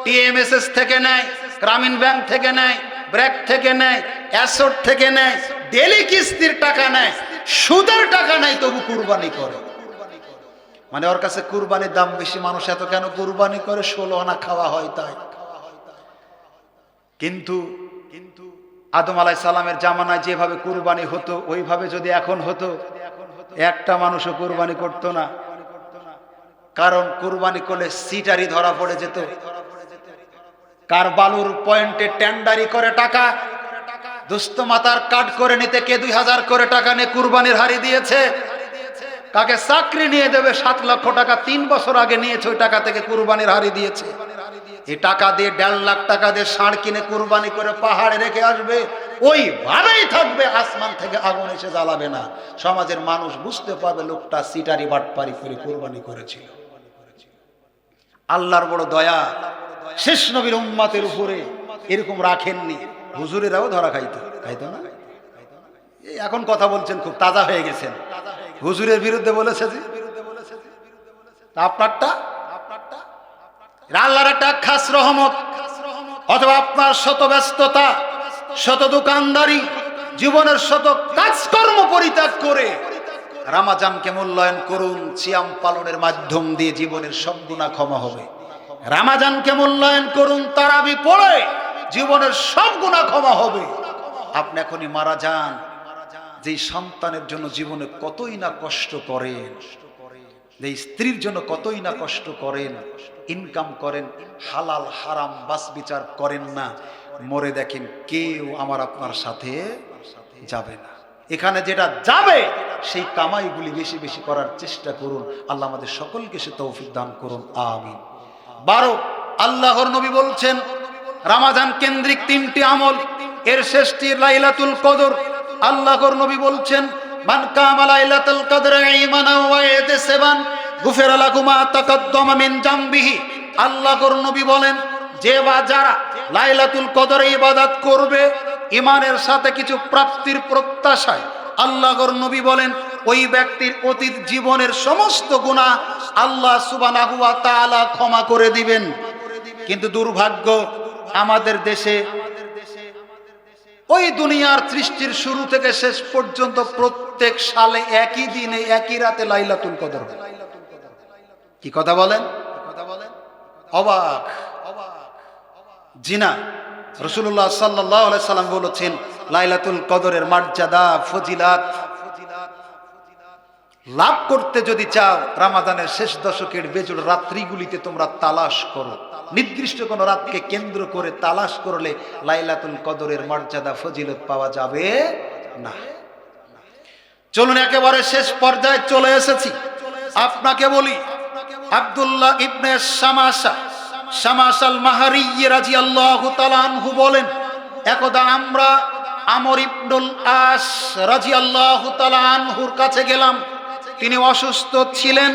টিএমএসএস থেকে নেয়, গ্রামীণ ব্যাংক থেকে নেয়, ব্র্যাক থেকে নেয়, অ্যাসোট থেকে নেয়, ডেলি কিস্তির টাকা নেয়, সুদের টাকা নেয়, তবু কুরবানি করে। মানে ওর কাছে কুরবানির দাম বেশি। মানুষ এত কেন কুরবানি করে? 16 আনা খাওয়া হয় তাই। কিন্তু আদম আলাইহিস সালামের জামানায় যেভাবে কুরবানি হতো, ওইভাবে যদি এখন হতো, একটা মানুষও কুরবানি করতো না। কারণ কুরবানি করলে সিটারি ধরা পড়ে যেত। কার বালুর পয়েন্টে টেন্ডারি করে টাকা, দুস্থ মাতার কাট করে নিতে কে 2000 করে টাকা নিয়ে কুরবানির হাড়ি দিয়েছে, কাকে চাকরি নিয়ে দেবে 7 লক্ষ টাকা 3 বছর আগে নিয়েছে, ওই টাকা থেকে কুরবানির হাড়ি দিয়েছে। এই টাকা দিয়ে 1.5 লাখ টাকা দিয়ে ষাঁড় কিনে কুরবানি করে পাহাড়ে রেখে আসবে, ওইভাবেই থাকবে, আসমান থেকে আগুন এসে জ্বালাবে না। সমাজের মানুষ বুঝতে পারবে লোকটা সিটারি বাটপারি করে কুরবানি করেছিল। আল্লাহর বড় দয়া, শেষ নবীর উম্মতের উপরে এরকম রাখেননি। হুজুরেরাও ধরা খাইতো না। এখন কথা বলছেন, খুব তাজা হয়ে গেছেন, হুজুরের বিরুদ্ধে বলেছে যে আপনারটা আল্লাহর একটা খাস রহমত, অথবা আপনার শত ব্যস্ততা, শত দোকানদারি, জীবনের শত কাজকর্ম পরিত্যাগ করে রমজানকে মূল্যায়ন করুন। সিয়াম পালনের মাধ্যম দিয়ে জীবনের সব গুনাহ ক্ষমা হবে। রমজানকে মূল্যায়ন করুন, তারাবি পড়ে জীবনের সব গুনাহ ক্ষমা হবে। আপনি এখনই মারা যান, যে সন্তানের জন্য জীবনে কতই না কষ্ট করেন, যে স্ত্রীর জন্য কতই না কষ্ট করেন, ইনকাম করেন, হালাল হারাম বাস বিচার করেন না, মরে দেখেন কেউ আমার আপনার সাথে যাবে না। এখানে যেটা যাবে সেই কামাইগুলি বেশি বেশি করার চেষ্টা করুন। আল্লাহ আমাদের সকলকে সে তৌফিক দান করুন, আমিন। 12, আল্লাহর নবী বলছেন রমাজান কেন্দ্রিক 3টি আমল, এর শেষটি লাইলাতুল কদর। আল্লাহর নবী বলছেন, মান কামা লাইলাতুল কদর ঈমানান ওয়া ইহতিসাবান গুফিরা লাহু মা তাকাদ্দামা মিন জামবিহি। আল্লাহর নবী বলেন, যে বা যারা লাইলাতুল কদরে ইবাদত করবে ঈমানের সাথে কিছু প্রাপ্তির প্রত্যাশায়, আল্লাহর নবী বলেন ওই ব্যক্তির অতীত জীবনের সমস্ত গুনাহ আল্লাহ সুবহানাহু ওয়া তাআলা ক্ষমা করে দিবেন। কিন্তু দুর্ভাগ্য, আমাদের দেশে ওই দুনিয়ার সৃষ্টির শুরু থেকে শেষ পর্যন্ত প্রত্যেক সালে একই দিনে একই রাতে লাইলাতুল কদর হয়। কি কথা বলেন? অবাক। জিনা রাসূলুল্লাহ সাল্লাল্লাহু আলাইহি সাল্লাম বলেছেন, লাইলাতুল কদরের মর্যাদা ফজিলাত লাভ করতে যদি চাও, রমাদানের শেষ দশকের বেজোড় রাত্রিগুলিতে তোমরা তালাশ করো। নির্দিষ্ট কোন রাতকে কেন্দ্র করে তালাশ করলে লাইলাতুল কদরের মর্যাদা ফজিলত পাওয়া যাবে না। চলুন একেবারে শেষ পর্যায়ে চলে এসেছি। আপনাকে বলি, আব্দুল্লাহ ইবনে শামাশাল মাহারি রাদিয়াল্লাহু তাআলা আনহু বলেন, একদা আমরা আমর ইবনুল আস রাদিয়াল্লাহু তাআলা আনহুর কাছে গেলাম। তিনি অসুস্থ ছিলেন।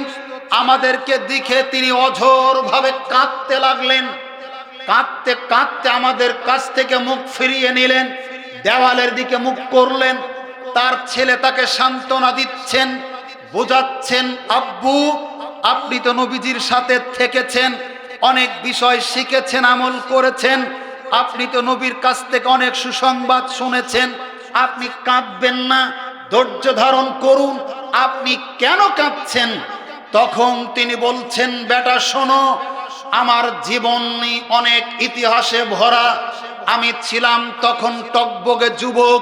আমাদেরকে দেখে তিনি অঝোর ভাবে কাঁদতে লাগলেন। কাঁদতে কাঁদতে আমাদের কাছ থেকে মুখ ফিরিয়ে নিলেন, দেওয়ালের দিকে মুখ করলেন। তার ছেলে তাকে সান্ত্বনা দিচ্ছেন, বোঝাচ্ছেন, আব্বু আপনি তো নবীজির সাথে থেকেছেন, অনেক বিষয় শিখেছেন, আমল করেছেন, আপনি তো নবীর কাছ থেকে অনেক সুসংবাদ শুনেছেন, আপনি কাঁদবেন না, ধৈর্য ধারণ করুন, আপনি কেন কাঁদছেন? তখন তিনি বলছেন, বেটা শোনো, আমার জীবনী অনেক ইতিহাসে ভরা। আমি ছিলাম তখন টকবগে যুবক,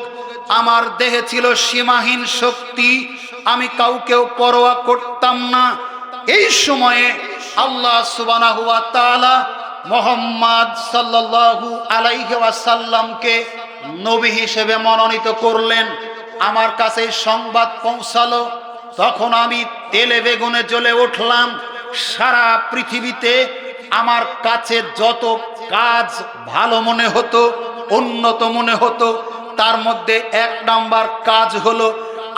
আমার দেহে ছিল সীমাহীন শক্তি, আমি কাউকেও পরোয়া করতাম না। এই সময়ে আল্লাহ সুবহানাহু ওয়া তাআলা মুহাম্মদ সাল্লাল্লাহু আলাইহি ওয়াসাল্লামকে নবী হিসেবে মনোনীত করলেন। আমার কাছে সংবাদ পৌঁছালো, তখন আমি তেলে বেগুনে জ্বলে উঠলাম। সারা পৃথিবীতে আমার কাছে যত কাজ ভালো মনে হতো, উন্নত মনে হতো, তার মধ্যে 1 নাম্বার কাজ হলো,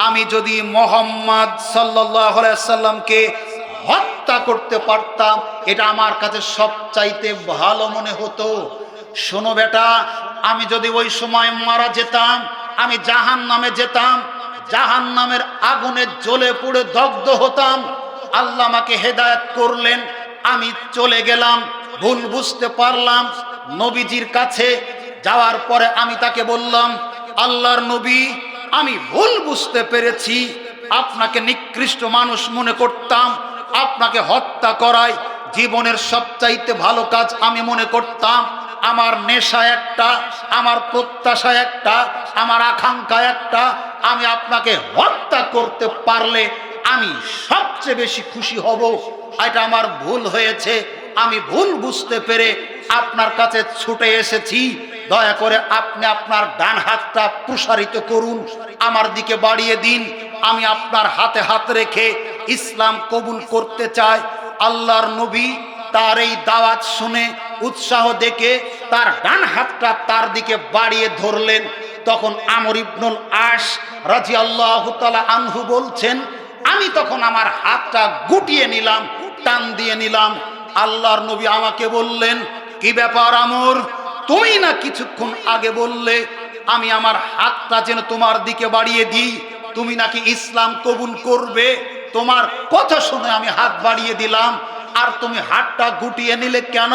আমি যদি মুহাম্মদ সাল্লাল্লাহু আলাইহি সাল্লামকে হত্যা করতে পারতাম, এটা আমার কাছে সবচাইতে ভালো মনে হতো। শোনো বেটা, আমি যদি ওই সময় মারা যেতাম, আমি জাহান্নামে যেতাম, জাহান্নামের আগুনে জ্বলে পুড়ে দগ্ধ হতাম। আল্লাহ আমাকে হেদায়েত করলেন, আমি চলে গেলাম, ভুল বুঝতে পারলাম। নবীজির কাছে যাওয়ার পরে আমি তাকে বললাম, আল্লাহর নবী, আমি ভুল বুঝতে পেরেছি, আপনাকে নিকৃষ্ট মানুষ মনে করতাম, আপনাকে হত্যা করাই জীবনের সবচাইতে ভালো কাজ আমি মনে করতাম। আমার নেশা একটা, আমার প্রত্যাশা একটা, আমার আকাঙ্ক্ষা একটা, আমি আপনাকে হত্যা করতে পারলে আমি সবচেয়ে বেশি খুশি হব। এটা আমার ভুল হয়েছে, আমি ভুল বুঝতে পেরে আপনার কাছে ছুটে এসেছি। দয়া করে আপনি আপনার ডান হাতটা প্রসারিত করুন, আমার দিকে বাড়িয়ে দিন, আমি আপনার হাতে হাত রেখে ইসলাম কবুল করতে চাই। আল্লাহর নবী তার এই দাওয়াত শুনে উৎসাহ দেখে তার ডান হাতটা তার দিকে বাড়িয়ে ধরলেন। তখন আমর ইবনুল আস রাদিয়াল্লাহু তাআলা আনহু বলছেন, আমি তখন আমার হাতটা গুটিয়ে নিলাম, টান দিয়ে নিলাম। আল্লাহর নবী আমাকে বললেন, কি ব্যাপার আমর, তুমি না কিছুক্ষণ আগে বললে আমি আমার হাতটা যেন তোমার দিকে বাড়িয়ে দিই, তুমি নাকি ইসলাম কবুল করবে, তোমার কথা শুনে আমি হাত বাড়িয়ে দিলাম, আর তুমি হাতটা গুটিয়ে নিলে কেন?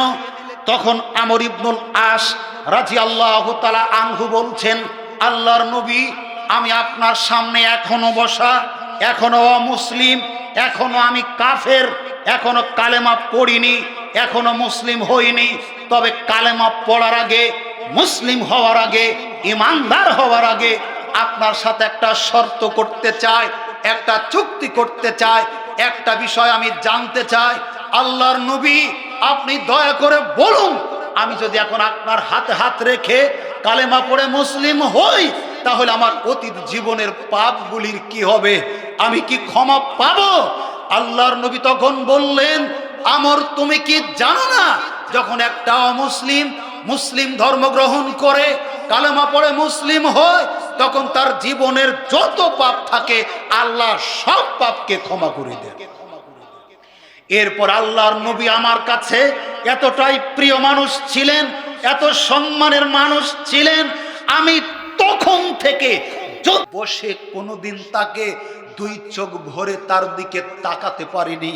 তখন আমর ইবনুল আস রাদিয়াল্লাহু তাআলা আনহু বলছেন, আল্লাহর নবী, আমি আপনার সামনে এখনো বসা, এখনো অমুসলিম, এখনো আমি কাফের, এখনো কালেমা পড়িনি, এখনো মুসলিম হইনি। তবে কালেমা পড়ার আগে, মুসলিম হওয়ার আগে, ইমানদার হওয়ার আগে আপনার সাথে একটা শর্ত করতে চাই, একটা চুক্তি করতে চাই, একটা বিষয় আমি জানতে চাই। আল্লাহর নবী, আপনি দয়া করে বলুন, আমি যদি এখন আপনার হাতে হাত রেখে কালেমা পড়ে মুসলিম হই, তাহলে আমার অতীত জীবনের পাপগুলির কি হবে? আমি কি ক্ষমা পাবো? আল্লাহর নবী তখন বললেন, আমর, তুমি কি জানো না, যখন একটা অমুসলিম মুসলিম ধর্ম গ্রহণ করে কালেমা পড়ে মুসলিম হয়, তখন তার জীবনের যত পাপ থাকে আল্লাহ সব পাপকে ক্ষমা করে দেন। এরপর আল্লাহর নবী আমার কাছে এতটাই প্রিয় মানুষ ছিলেন, এত সম্মানের মানুষ ছিলেন, আমি তখন থেকে বসে কোনোদিন তাকে দুই চোখ ভরে তার দিকে তাকাতে পারিনি।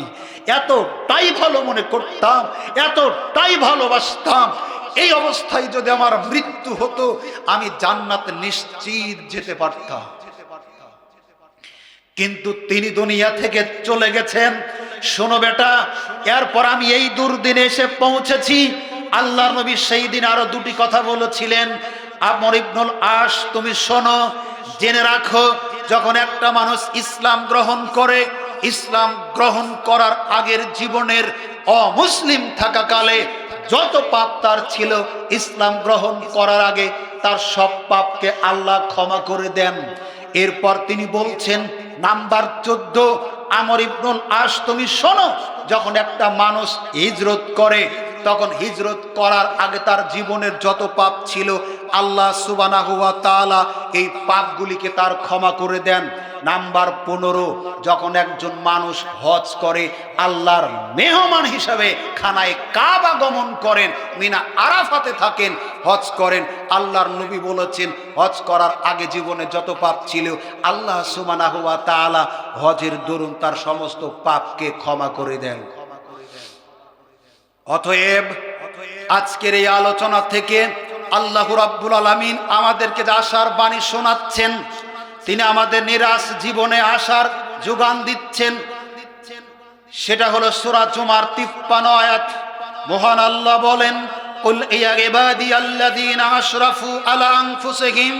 এতটাই ভালো মনে করতাম, এতটাই ভালোবাসতাম। এই অবস্থায় যদি আমার মৃত্যু হতো আমি জান্নাতে নিশ্চিত যেতে পারতাম, কিন্তু তিনি দুনিয়া থেকে চলে গেছেন। শোনো বেটা, এরপর আমি এই দুর্দিনে এসে পৌঁছেছি। আল্লাহর নবী সেই দিন আরো দুটি কথা বলেছিলেন। আমর ইবনুল আস, তুমি শোনো, জেনে রাখো, যখন একটা মানুষ ইসলাম গ্রহণ করে, ইসলাম গ্রহণ করার আগের জীবনের অমুসলিম থাকাকালে যত পাপ তার ছিল, ইসলাম গ্রহণ করার আগে তার সব পাপকে আল্লাহ ক্ষমা করে দেন। এরপর তিনি বলছেন নাম্বার 14, আমর ইবনুল আস, তুমি শোনো, যখন একটা মানুষ হিজরত করে, তখন হিজরত করার আগে তার জীবনের যত পাপ ছিল আল্লাহ সুবহানাহু ওয়া তাআলা এই পাপগুলিকে তার ক্ষমা করে দেন। নাম্বার 15, যখন একজন মানুষ হজ করে, আল্লাহর মেহমান হিসাবে খানায় কাবা গমন করেন, মিনা আরাফাতে থাকেন, হজ করেন, আল্লাহর নবী বলেছেন হজ করার আগে জীবনে যত পাপ ছিল আল্লাহ সুবহানাহু ওয়া তাআলা হজের দরুন তার সমস্ত পাপকে ক্ষমা করে দেন। অতএব আজকের এই আলোচনা থেকে আল্লাহ রাব্বুল আলামিন আমাদেরকে যে আশার বাণী শোনাচ্ছেন, তিনি আমাদের নিরাশ জীবনে আশার যোগান দিচ্ছেন। সেটা হলো সূরা জুমার 53 আয়াত। মহান আল্লাহ বলেন, কুল ইয়া ইবাদিয়াল্লাযীনা আশরাফু আলা আনফুসিহিম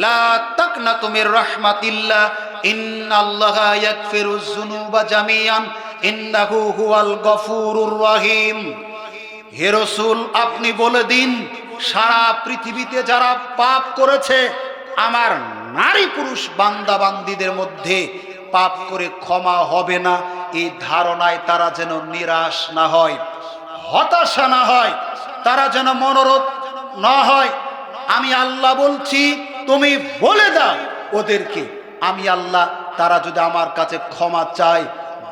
লা তাকনাতু মির রাহমাতিল্লাহ ইন্নাল্লাহা ইয়াগফিরুয যুনুবা জামিআন ইন্নাহু হুয়াল গফুরুর রহিম। হে রাসূল, আপনি বলে দিন, সারা পৃথিবীতে যারা পাপ করেছে, আমার নারী পুরুষ বান্দা বান্দীদের মধ্যে পাপ করে ক্ষমা হবে না, এই ধারণায় তারা যেন নিরাশ না হয়, হতাশা না হয়, তারা যেন মনোরোধ না হয়। আমি আল্লাহ বলছি, তুমি বলে দাও ওদেরকে, আমি আল্লাহ, তারা যদি আমার কাছে ক্ষমা চায়,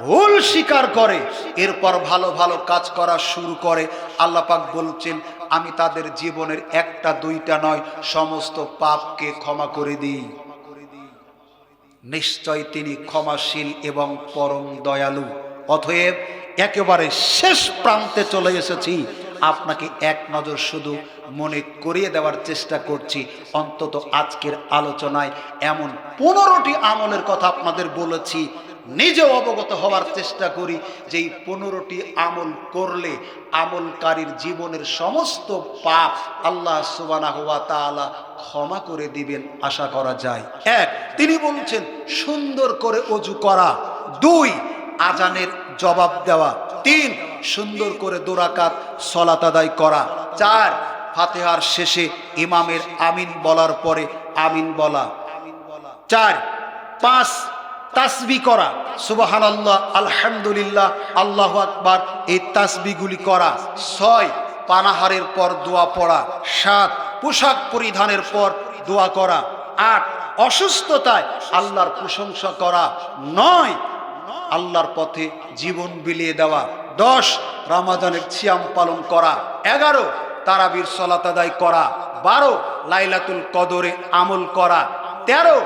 ভুল স্বীকার করে, এরপর ভালো ভালো কাজ করা শুরু করে, আল্লাহ পাক বলছেন আমি তাদের জীবনের একটা দুইটা নয়, সমস্ত পাপকে ক্ষমা করে দিই। নিশ্চয় তিনি ক্ষমাশীল এবং পরম দয়ালু। অতএব একেবারে শেষ প্রান্তে চলে এসেছি, আপনাকে এক নজর শুধু মনে করিয়ে দেওয়ার চেষ্টা করছি। অন্তত আজকের আলোচনায় এমন 15টি আমলের কথা আপনাদের বলেছি, নিজেও অবগত হওয়ার চেষ্টা করি যে এই 15টি আমল করলে আমলকারীর জীবনের সমস্ত পাপ আল্লাহ সুবহানাহু ওয়া তাআলা ক্ষমা করে দিবেন আশা করা যায়। 1, তিনি বলছেন সুন্দর করে ওযু করা। 2, আজানের জবাব দেওয়া। 3, সুন্দর করে 2 রাকাত সালাত আদায় করা। 4, ফাতিহার শেষে ইমামের আমিন বলার পরে আমিন বলা। 4, 5, তাসবিহ করা, সুবহানাল্লাহ, আলহামদুলিল্লাহ, আল্লাহু আকবার, এই তাসবিহগুলি করা। 6, পানাহারের পর দোয়া পড়া। 7, পোশাক পরিধানের পর দোয়া করা। 8, অসুস্থতায় আল্লাহর প্রশংসা করা। 9, আল্লাহর পথে জীবন বিলিয়ে দেওয়া। 10, রমাদানের সিয়াম পালন করা। 11, তারাবির সালাত আদায় করা। 12, লাইলাতুল কদরে আমল করা। 13,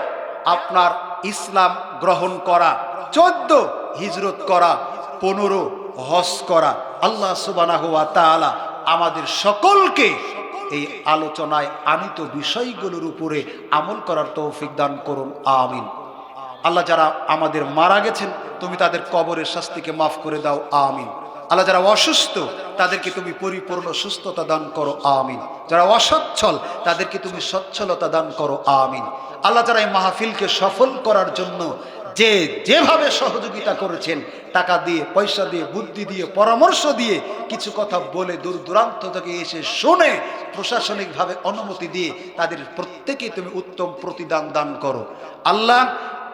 আপনার ইসলাম গ্রহণ করা। 14, হিজরত করা। 15, হজ করা। আল্লাহ সুবহানাহু ওয়া তাআলা আমাদের সকলকে এই আলোচনায় আনিত বিষয়গুলোর উপরে আমল করার তৌফিক দান করুন, আমিন। আল্লাহ, যারা আমাদের মারা গেছেন তুমি তাদের কবরের শাস্তিকে মাফ করে দাও, আমিন। আল্লাহ, যারা অসুস্থ তাদেরকে তুমি পরিপূর্ণ সুস্থতা দান করো, আমিন। যারা অসচ্ছল তাদেরকে তুমি সচ্ছলতা দান করো, আমিন। আল্লাহ, যারা এই মাহফিলকে সফল করার জন্য যে যেভাবে সহযোগিতা করেছেন, টাকা দিয়ে, পয়সা দিয়ে, বুদ্ধি দিয়ে, পরামর্শ দিয়ে, কিছু কথা বলে, দূর দূরান্ত থেকে এসে শুনে, প্রশাসনিকভাবে অনুমতি দিয়ে, তাদের প্রত্যেকেই তুমি উত্তম প্রতিদান দান করো। আল্লাহ,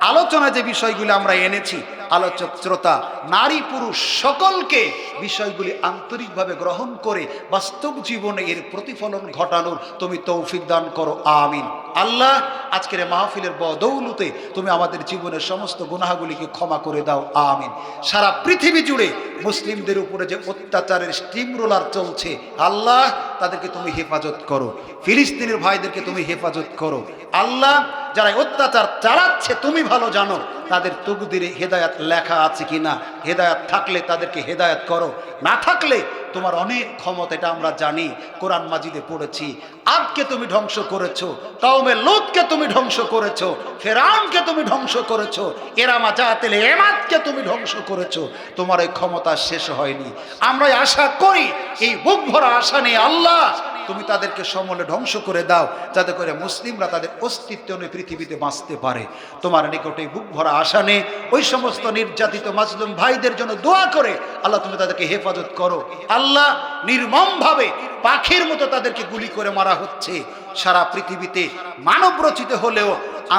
আলোচনা যে বিষয়গুলি আমরা এনেছি, আলোচক শ্রোতা নারী পুরুষ সকলকে বিষয়গুলি আন্তরিকভাবে গ্রহণ করে বাস্তব জীবনে এর প্রতিফলন ঘটানোর তুমি তৌফিক দান করো, আমিন। আল্লাহ, আজকের মাহফিলের বদৌলতে তুমি আমাদের জীবনের সমস্ত গুনাহগুলিকে ক্ষমা করে দাও, আমিন। সারা পৃথিবী জুড়ে মুসলিমদের উপরে যে অত্যাচারের স্টিম রোলার চলছে, আল্লাহ তাদেরকে তুমি হেফাজত করো। ফিলিস্তিনের ভাইদেরকে তুমি হেফাজত করো। আল্লাহ, যারা অত্যাচার চালাচ্ছে তুমি ভালো জানো, তাদের তকদিরে হেদায়াত লেখা আছে কিনা। হেদায়াত থাকলে তাদেরকে হেদায়াত করো, না থাকলে তোমার অনেক ক্ষমতা, এটা আমরা জানি। কোরআন মাজিদে পড়েছি, আদকে তুমি ধ্বংস করেছো, কওমে লূতকে তুমি ধ্বংস করেছো, ফিরআউনকে তুমি ধ্বংস করেছো, এরামা জাতিল এমাদকে তুমি ধ্বংস করেছো। তোমার এই ক্ষমতা শেষ হয়নি। আমরা আশা করি, এই বুক ভরা আশা নিয়ে আল্লাহ তুমি তাদেরকে সমূলে ধ্বংস করে দাও, যাতে করে মুসলিমরা তাদের অস্তিত্ব নিয়ে পৃথিবীতে বাঁচতে পারে। তোমার নিকটে বুক ভরা আশা নেই, ওই সমস্ত নির্যাতিত মাজলুম ভাইদের জন্য দোয়া করে আল্লাহ তুমি তাদেরকে হেফাজত করো। আল্লাহ, নির্মমভাবে পাখির মতো তাদেরকে গুলি করে মারা হচ্ছে। সারা পৃথিবীতে মানব রচিত হলেও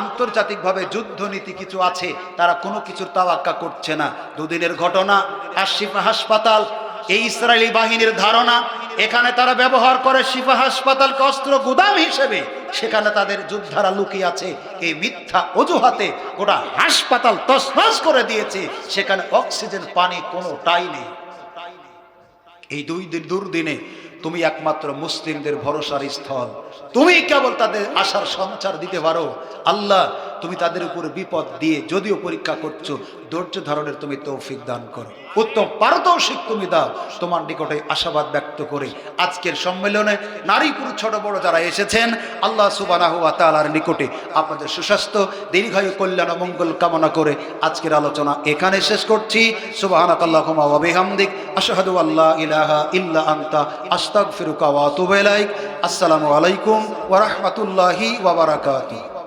আন্তর্জাতিকভাবে যুদ্ধনীতি কিছু আছে, তারা কোনো কিছুর তাওয়াক্কা করছে না। দুদিনের ঘটনা, আশিফা হাসপাতাল, এই ইসরায়েলি বাহিনীর ধারণা এখানে তারা ব্যবহার করে শিফা হাসপাতালকে অস্ত্র গুদাম হিসেবে, সেখানে তাদের যোদ্ধারা লুকিয়ে আছে। এই মিথ্যা অজুহাতে গোটা হাসপাতাল তছনছ করে দিয়েছে, সেখানে অক্সিজেন পানি কোনোটাই নেই। এই দুর্দিনে তুমি একমাত্র মুসলিমদের ভরসার স্থল, তুমি কেবল তাদের আশার সঞ্চার দিতে পারো। আল্লাহ, তুমি তাদের উপরে বিপদ দিয়ে যদিও পরীক্ষা করছো, ধৈর্য ধারণের তুমি তৌফিক দান করো, উত্তম পারদর্শিক তুমি দাও। তোমার নিকটে আশাবাদ ব্যক্ত করে আজকের সম্মেলনে নারী পুরুষ ছোট বড় যারা এসেছেন, আল্লাহ সুবহানাহু ওয়া তাআলার নিকটে আপনাদের সুস্বাস্থ্য দীর্ঘায়ু কল্যাণ ও মঙ্গল কামনা করে আজকের আলোচনা এখানে শেষ করছি। সুবহানাকাল্লাহুম্মা ওয়া বিহামদিক, আশহাদু আল্লা ইলাহা ইল্লা আনতা, আস্তাগফিরুকা ওয়া আতুবু ইলাইক। আসসালামু আলাইকুম ওয়া রাহমাতুল্লাহি ওয়া বারাকাতুহু।